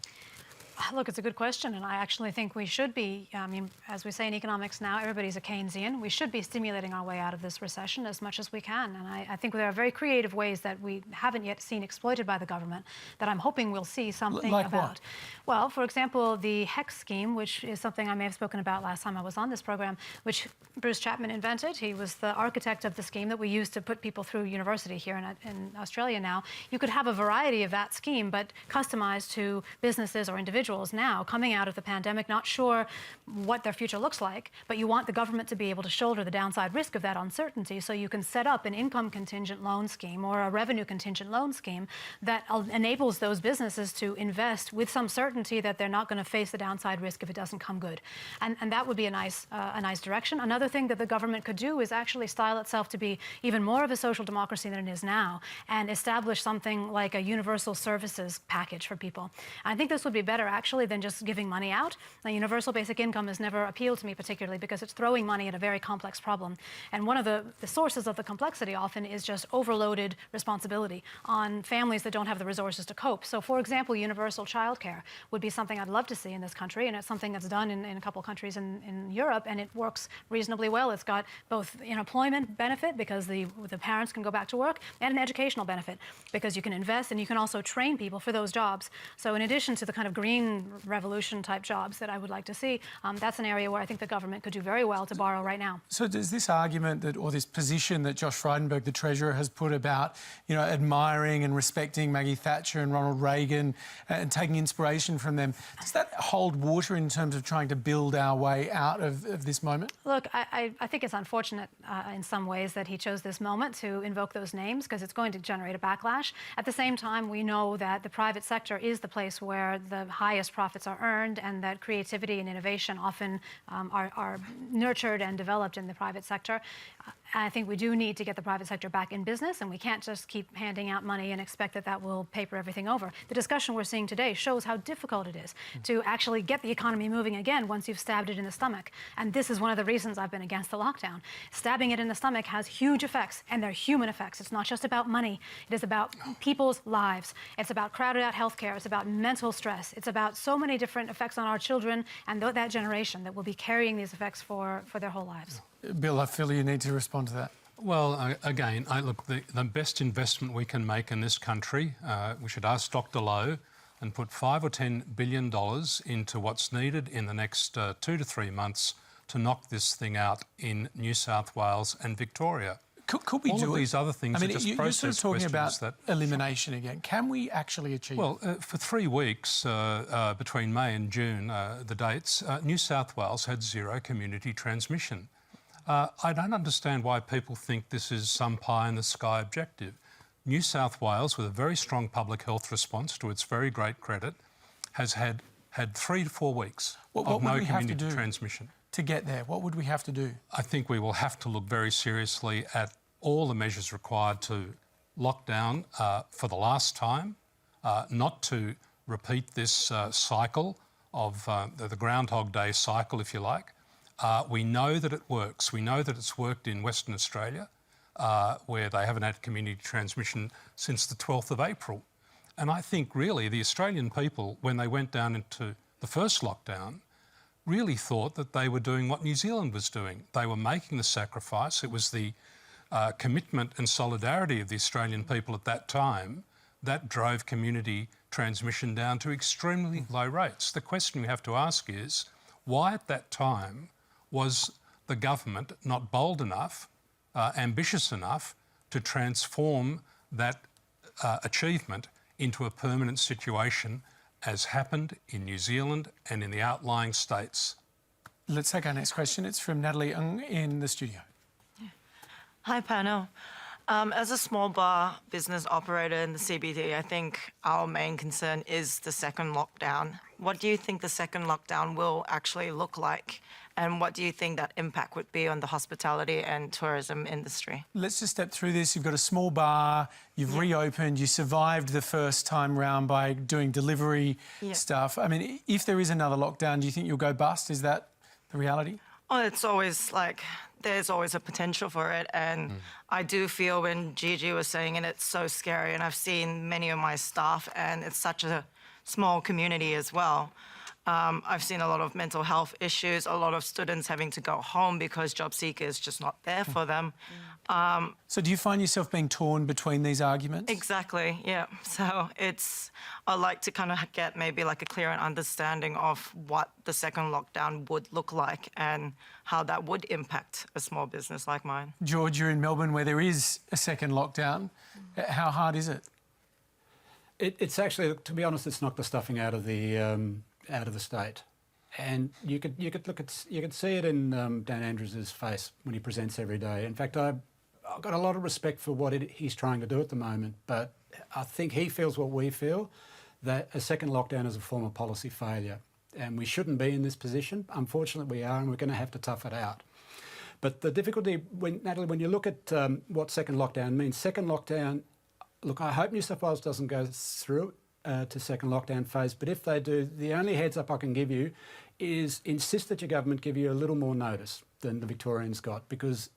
Look, it's a good question, and I actually think we should be, I mean, as we say in economics now, everybody's a Keynesian. We should be stimulating our way out of this recession as much as we can, and I think there are very creative ways that we haven't yet seen exploited by the government that I'm hoping we'll see something like about. what? Well, for example, the HEX scheme, which is something I may have spoken about last time I was on this program, which Bruce Chapman invented. He was the architect of the scheme that we use to put people through university here in Australia now. You could have a variety of that scheme, but customized to businesses or individuals now coming out of the pandemic, not sure what their future looks like, but you want the government to be able to shoulder the downside risk of that uncertainty, so you can set up an income contingent loan scheme or a revenue contingent loan scheme that enables those businesses to invest with some certainty that they're not going to face the downside risk if it doesn't come good. And that would be a nice direction. Another thing that the government could do is actually style itself to be even more of a social democracy than it is now and establish something like a universal services package for people. I think this would be better actually than just giving money out. The universal basic income has never appealed to me particularly because it's throwing money at a very complex problem. And one of the sources of the complexity often is just overloaded responsibility on families that don't have the resources to cope. So for example, universal childcare would be something I'd love to see in this country, and it's something that's done in a couple of countries in Europe, and it works reasonably well. It's got both an employment benefit because the parents can go back to work, and an educational benefit because you can invest and you can also train people for those jobs. So in addition to the kind of green revolution type jobs that I would like to see, that's an area where I think the government could do very well to borrow right now. So does this argument that, or this position that Josh Frydenberg, the Treasurer, has put about, you know, admiring and respecting Maggie Thatcher and Ronald Reagan and taking inspiration from them, does that hold water in terms of trying to build our way out of this moment? Look, I think it's unfortunate in some ways that he chose this moment to invoke those names because it's going to generate a backlash. At the same time, we know that the private sector is the place where the highest profits are earned and that creativity and innovation often are nurtured and developed in the private sector. I think we do need to get the private sector back in business, and we can't just keep handing out money and expect that that will paper everything over. The discussion we're seeing today shows how difficult it is to actually get the economy moving again once you've stabbed it in the stomach. And this is one of the reasons I've been against the lockdown. Stabbing it in the stomach has huge effects, and they're human effects. It's not just about money. It is about people's lives. It's about crowded out healthcare. It's about mental stress. It's about so many different effects on our children and that generation that will be carrying these effects for their whole lives. Bill, I feel you need to respond to that. Well, again, look, the best investment we can make in this country, we should ask Dr. Lowe and put $5 or $10 billion into what's needed in the next 2 to 3 months to knock this thing out in New South Wales and Victoria. Could we All do of it? these other things I mean, are just you're process sort of talking about that elimination again. Can we actually achieve Well, for 3 weeks between May and June, the dates, New South Wales had 0 community transmission. I don't understand why people think this is some pie-in-the-sky objective. New South Wales, with a very strong public health response to its very great credit, has had 3 to 4 weeks of no community transmission. To get there, what would we have to do? I think we will have to look very seriously at all the measures required to lock down for the last time, not to repeat this cycle of the Groundhog Day cycle, if you like. We know that it works. We know that it's worked in Western Australia, where they haven't had community transmission since the 12th of April. And I think really the Australian people, when they went down into the first lockdown, really thought that they were doing what New Zealand was doing. They were making the sacrifice. It was the commitment and solidarity of the Australian people at that time that drove community transmission down to extremely low rates. The question we have to ask is, why at that time was the government not bold enough, ambitious enough to transform that achievement into a permanent situation, as happened in New Zealand and in the outlying states? Let's take our next question. It's from Natalie Ng in the studio. Hi, panel. As a small bar business operator in the CBD, I think our main concern is the second lockdown. What do you think the second lockdown will actually look like? And what do you think that impact would be on the hospitality and tourism industry? Let's just step through this. You've got a small bar, you've reopened, you survived the first time round by doing delivery stuff. I mean, if there is another lockdown, do you think you'll go bust? Is that the reality? Oh, it's always like, there's always a potential for it. And I do feel when Gigi was saying it, it's so scary. And I've seen many of my staff, and it's such a small community as well. I've seen a lot of mental health issues, a lot of students having to go home because job seeker is just not there for them. So do you find yourself being torn between these arguments? Exactly, yeah. So I'd like to kind of get maybe like a clearer understanding of what the second lockdown would look like and how that would impact a small business like mine. George, you're in Melbourne where there is a second lockdown. How hard is it? It's actually, to be honest, it's knocked the stuffing out of the state, and you could see it in Dan Andrews' face when he presents every day. In fact, I've got a lot of respect for what he's trying to do at the moment, but I think he feels what we feel, that a second lockdown is a form of policy failure, and we shouldn't be in this position. Unfortunately, we are, and we're going to have to tough it out. But the difficulty, Natalie, when you look at what second lockdown means, second lockdown. Look, I hope New South Wales doesn't go through to second lockdown phase, but if they do, the only heads up I can give you is insist that your government give you a little more notice than the Victorians got, because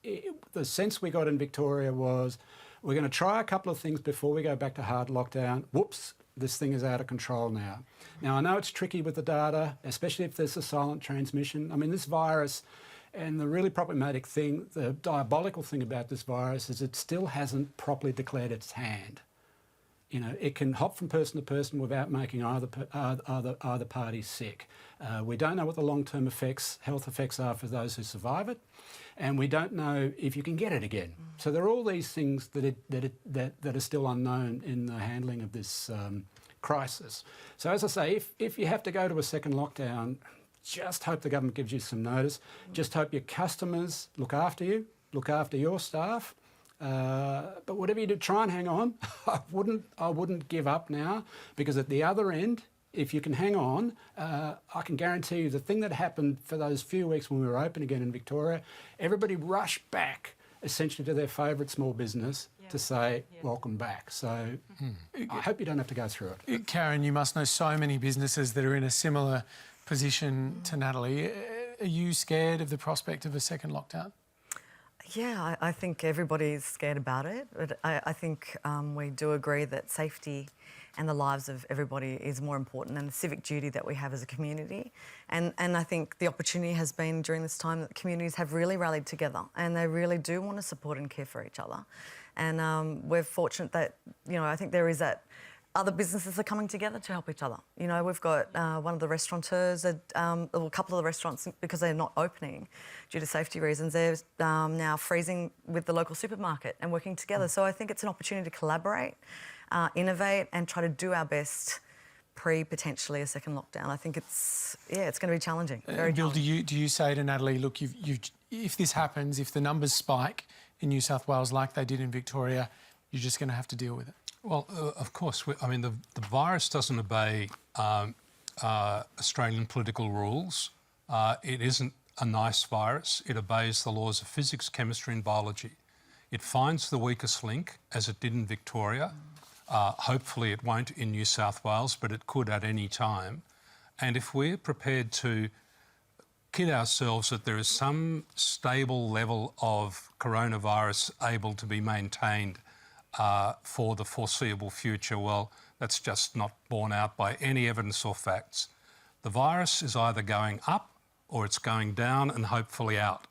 the sense we got in Victoria was we're going to try a couple of things before we go back to hard lockdown. Whoops, this thing is out of control now. Now, I know it's tricky with the data, especially if there's a silent transmission. I mean, this virus, and the really problematic thing, the diabolical thing about this virus is it still hasn't properly declared its hand. You know, it can hop from person to person without making either party sick. We don't know what the long-term health effects are for those who survive it, and we don't know if you can get it again. So there are all these things that are still unknown in the handling of this crisis. So as I say, if you have to go to a second lockdown, just hope the government gives you some notice. Just hope your customers look after you, look after your staff. But whatever you do, try and hang on. I wouldn't give up now, because at the other end, if you can hang on, I can guarantee you the thing that happened for those few weeks when we were open again in Victoria, everybody rushed back essentially to their favourite small business to say, welcome back. So I hope you don't have to go through it. Karen, you must know so many businesses that are in a similar position to Natalie. Are you scared of the prospect of a second lockdown? Yeah, I think everybody's scared about it, but I think we do agree that safety and the lives of everybody is more important than the civic duty that we have as a community. And I think the opportunity has been during this time that communities have really rallied together and they really do want to support and care for each other. And we're fortunate that, you know, I think there is that other businesses are coming together to help each other. You know, we've got one of the restaurateurs, a couple of the restaurants, because they're not opening due to safety reasons, they're now freezing with the local supermarket and working together. So I think it's an opportunity to collaborate, innovate and try to do our best potentially a second lockdown. I think it's going to be challenging. Very Bill, challenging. do you say to Natalie, look, if this happens, if the numbers spike in New South Wales like they did in Victoria, you're just going to have to deal with it? Well, of course. I mean, the virus doesn't obey Australian political rules. It isn't a nice virus. It obeys the laws of physics, chemistry and biology. It finds the weakest link, as it did in Victoria. Hopefully it won't in New South Wales, but it could at any time. And if we're prepared to kid ourselves that there is some stable level of coronavirus able to be maintained for the foreseeable future, well, that's just not borne out by any evidence or facts. The virus is either going up or it's going down and hopefully out.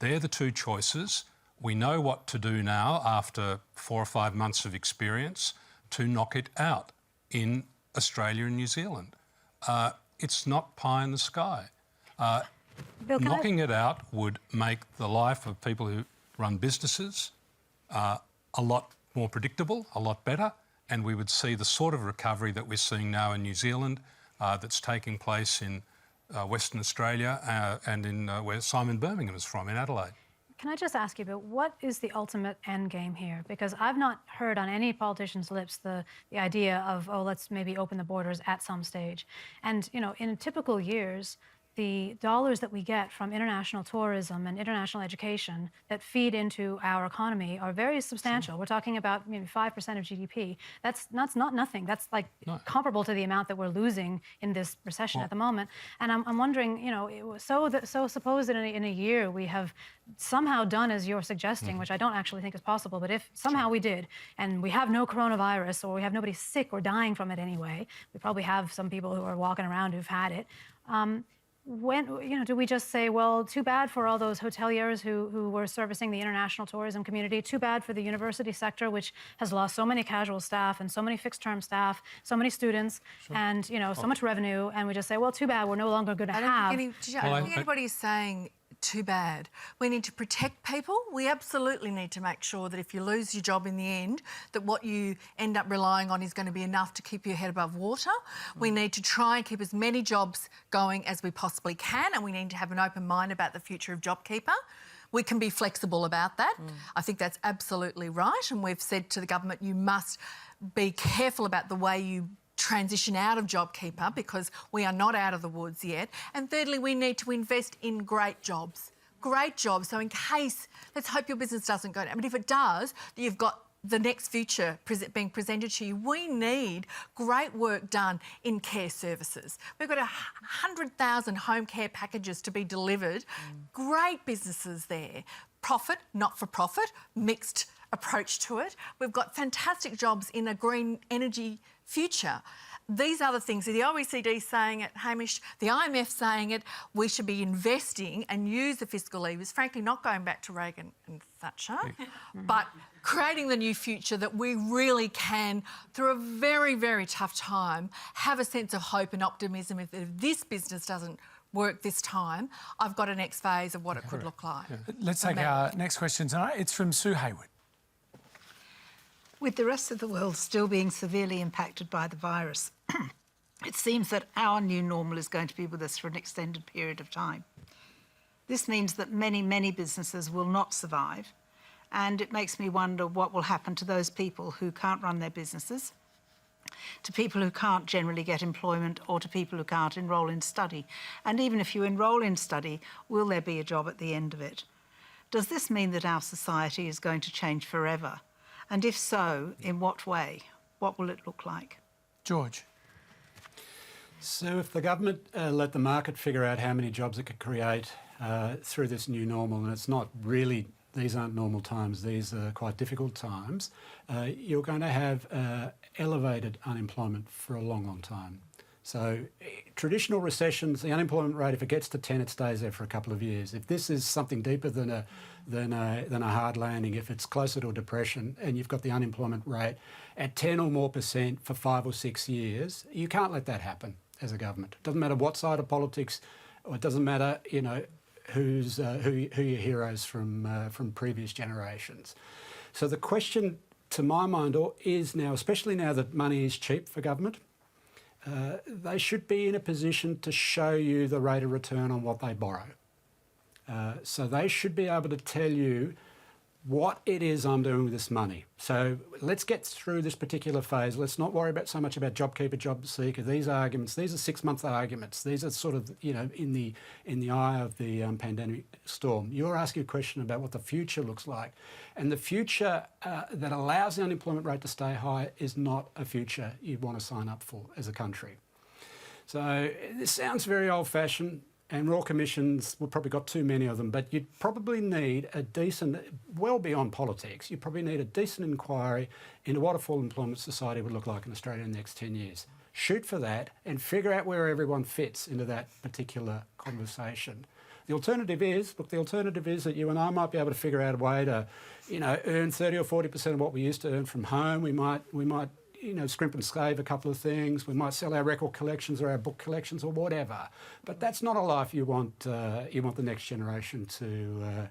They're the two choices. We know what to do now after 4 or 5 months of experience to knock it out in Australia and New Zealand. It's not pie in the sky. Bill, knocking it out would make the life of people who run businesses a lot more predictable, a lot better, and we would see the sort of recovery that we're seeing now in New Zealand, that's taking place in Western Australia and in where Simon Birmingham is from, in Adelaide. Can I just ask you, Bill, what is the ultimate end game here? Because I've not heard on any politician's lips the idea of, oh, let's maybe open the borders at some stage. And, you know, in typical years, the dollars that we get from international tourism and international education that feed into our economy are very substantial. We're talking about maybe 5% of GDP. That's not nothing. That's like comparable to the amount that we're losing in this recession at the moment. And I'm wondering, you know, so suppose that in a year we have somehow done as you're suggesting, which I don't actually think is possible, but if somehow we did, and we have no coronavirus, or we have nobody sick or dying from it anyway, we probably have some people who are walking around who've had it. When, you know, do we just say, well, too bad for all those hoteliers who were servicing the international tourism community, too bad for the university sector, which has lost so many casual staff and so many fixed-term staff, so many students, and, you know, so much revenue, and we just say, well, too bad, we're no longer going to have... I don't think anybody is saying too bad. We need to protect people. We absolutely need to make sure that if you lose your job in the end, that what you end up relying on is going to be enough to keep your head above water. We need to try and keep as many jobs going as we possibly can, and we need to have an open mind about the future of JobKeeper. We can be flexible about that. I think that's absolutely right, and we've said to the government, you must be careful about the way you transition out of JobKeeper, because we are not out of the woods yet. And thirdly, we need to invest in great jobs. Great jobs. So in case, let's hope your business doesn't go down, but if it does, you've got the next future being presented to you. We need great work done in care services. We've got 100,000 home care packages to be delivered. Great businesses there. Profit, not-for-profit, mixed approach to it. We've got fantastic jobs in a green energy future. These are the things, the OECD saying it, Hamish, the IMF saying it, we should be investing and use the fiscal levers, frankly not going back to Reagan and Thatcher, but creating the new future that we really can, through a very, very tough time, have a sense of hope and optimism. If this business doesn't work this time, I've got a next phase of what it could look like. Let's take our next question tonight. It's from Sue Hayward. With the rest of the world still being severely impacted by the virus, it seems that our new normal is going to be with us for an extended period of time. This means that many, many businesses will not survive, and it makes me wonder what will happen to those people who can't run their businesses, to people who can't generally get employment, or to people who can't enrol in study. And even if you enrol in study, will there be a job at the end of it? Does this mean that our society is going to change forever? And if so, in what way? What will it look like? George. So if the government let the market figure out how many jobs it could create through this new normal, and it's not really, these aren't normal times, these are quite difficult times, you're going to have elevated unemployment for a long, long time. So traditional recessions, the unemployment rate, if it gets to 10, it stays there for a couple of years. If this is something deeper than a hard landing, if it's closer to a depression and you've got the unemployment rate at 10 or more % for 5 or 6 years, you can't let that happen as a government. It doesn't matter what side of politics, or it doesn't matter, you know, who your heroes from previous generations. So the question, to my mind, is now, especially now that money is cheap for government, they should be in a position to show you the rate of return on what they borrow. So they should be able to tell you what it is I'm doing with this money. So let's get through this particular phase. Let's not worry so much about JobKeeper, JobSeeker. These arguments, these are 6-month arguments. These are sort of, you know, in the eye of the pandemic storm. You're asking a question about what the future looks like. And the future that allows the unemployment rate to stay high is not a future you'd want to sign up for as a country. So this sounds very old-fashioned. And Royal Commissions, we've probably got too many of them, but you'd probably need a decent, well beyond politics, you probably need a decent inquiry into what a full employment society would look like in Australia in the next 10 years. Shoot for that and figure out where everyone fits into that particular conversation. The alternative is, that you and I might be able to figure out a way to, you know, earn 30 or 40% of what we used to earn from home. We might, you know, scrimp and save a couple of things. We might sell our record collections or our book collections or whatever. But that's not a life you want the next generation to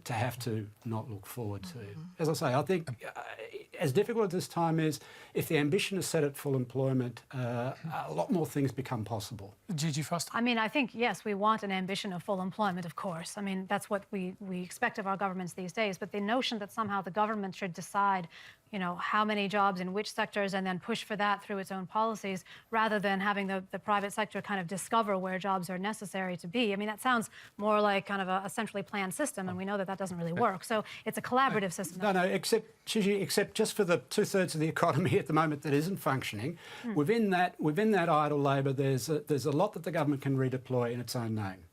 have to not look forward to. As I say, I think as difficult as this time is, if the ambition is set at full employment, a lot more things become possible. Gigi Foster? I mean, I think, yes, we want an ambition of full employment, of course. I mean, that's what we expect of our governments these days. But the notion that somehow the government should decide you know, how many jobs in which sectors and then push for that through its own policies rather than having the private sector kind of discover where jobs are necessary to be. I mean, that sounds more like kind of a centrally planned system, and we know that that doesn't really work. So it's a collaborative system. No, except, Gigi, except just for the 2/3 of the economy at the moment that isn't functioning, within that idle labour, there's a lot that the government can redeploy in its own name.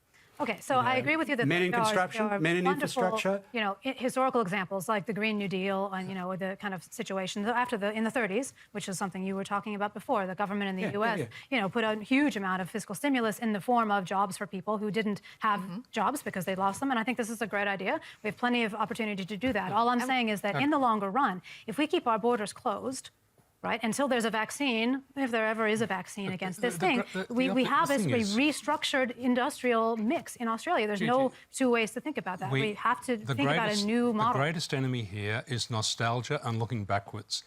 Okay, so I agree with you that men in there are construction, men in wonderful, infrastructure. you know, historical examples like the Green New Deal and, you know, the kind of situation in the 30s, which is something you were talking about before. The government in the US, you know, put a huge amount of fiscal stimulus in the form of jobs for people who didn't have jobs because they lost them. And I think this is a great idea. We have plenty of opportunity to do that. All I'm saying is that in the longer run, if we keep our borders closed, right, until there's a vaccine, if there ever is a vaccine against this thing, we have this restructured industrial mix in Australia. There's no two ways to think about that. We have to think about a new model. The greatest enemy here is nostalgia and looking backwards.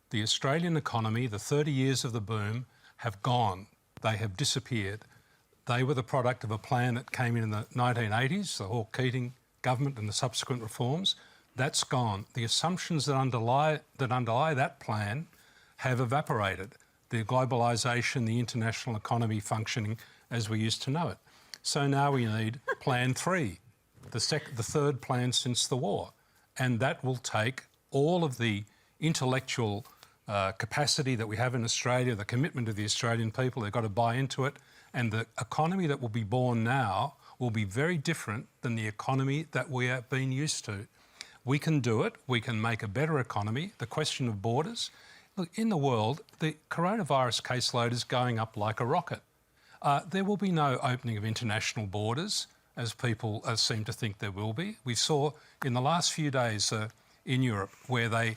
The Australian economy, the 30 years of the boom, have gone. They have disappeared. They were the product of a plan that came in the 1980s, the Hawke-Keating government and the subsequent reforms. That's gone. The assumptions that underlie that plan have evaporated. The globalisation, the international economy functioning as we used to know it. So now we need Plan 3, the third plan since the war. And that will take all of the intellectual capacity that we have in Australia, the commitment of the Australian people, they've got to buy into it. And the economy that will be born now will be very different than the economy that we have been used to. We can do it. We can make a better economy. The question of borders. Look, in the world, the coronavirus caseload is going up like a rocket. There will be no opening of international borders, as people seem to think there will be. We saw in the last few days in Europe where they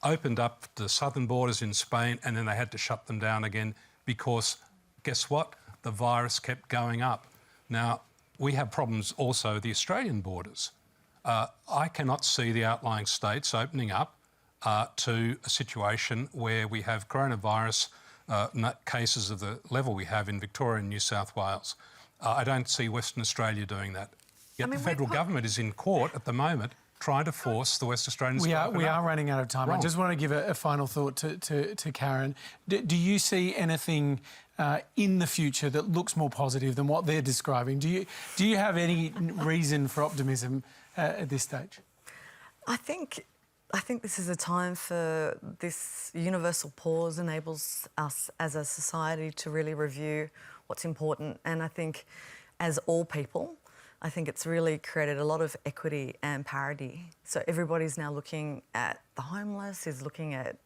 opened up the southern borders in Spain and then they had to shut them down again because, guess what? The virus kept going up. Now, we have problems also with the Australian borders. I cannot see the outlying states opening up to a situation where we have coronavirus cases of the level we have in Victoria and New South Wales. I don't see Western Australia doing that. Yet the federal government is in court at the moment trying to force the West Australians to open up. We are running out of time. I just want to give a final thought to Karen. Do you see anything in the future that looks more positive than what they're describing? Do you have any reason for optimism at this stage? I think this is a time for this universal pause enables us as a society to really review what's important. And I think as all people, I think it's really created a lot of equity and parity. So everybody's now looking at the homeless, is looking at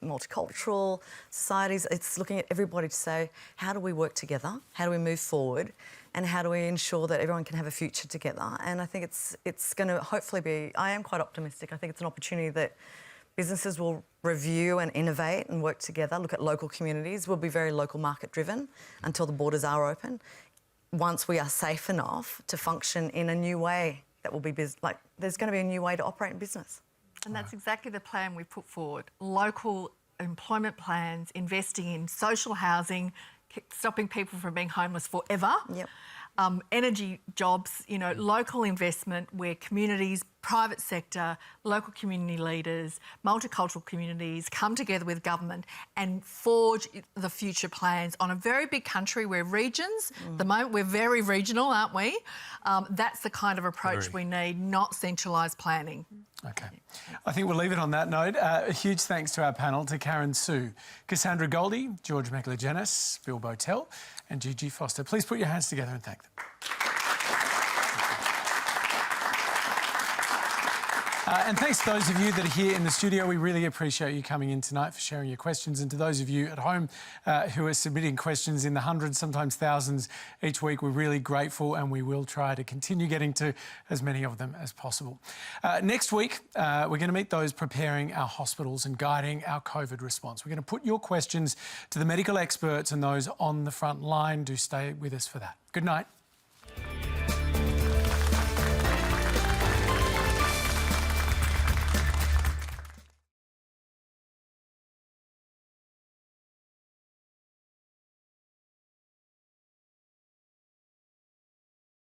multicultural societies. It's looking at everybody to say, how do we work together? How do we move forward? And how do we ensure that everyone can have a future together? And I think it's going to hopefully be, I am quite optimistic. I think it's an opportunity that businesses will review and innovate and work together, look at local communities. We'll be very local market driven until the borders are open. Once we are safe enough to function in a new way, that will be there's going to be a new way to operate in business. And that's exactly the plan we put forward. Local employment plans, investing in social housing, stopping people from being homeless forever. Yep. Energy jobs, you know, local investment where communities, private sector, local community leaders, multicultural communities come together with government and forge the future plans on a very big country. We're regions. At the moment, we're very regional, aren't we? That's the kind of approach we need, not centralised planning. Okay. I think we'll leave it on that note. A huge thanks to our panel, to Karen Sue, Cassandra Goldie, George Megalogenis, Bill Bowtell and Gigi Foster. Please put your hands together and thank them. And thanks to those of you that are here in the studio. We really appreciate you coming in tonight for sharing your questions. And to those of you at home who are submitting questions in the hundreds, sometimes thousands each week, we're really grateful and we will try to continue getting to as many of them as possible. Next week, we're going to meet those preparing our hospitals and guiding our COVID response. We're going to put your questions to the medical experts and those on the front line. Do stay with us for that. Good night.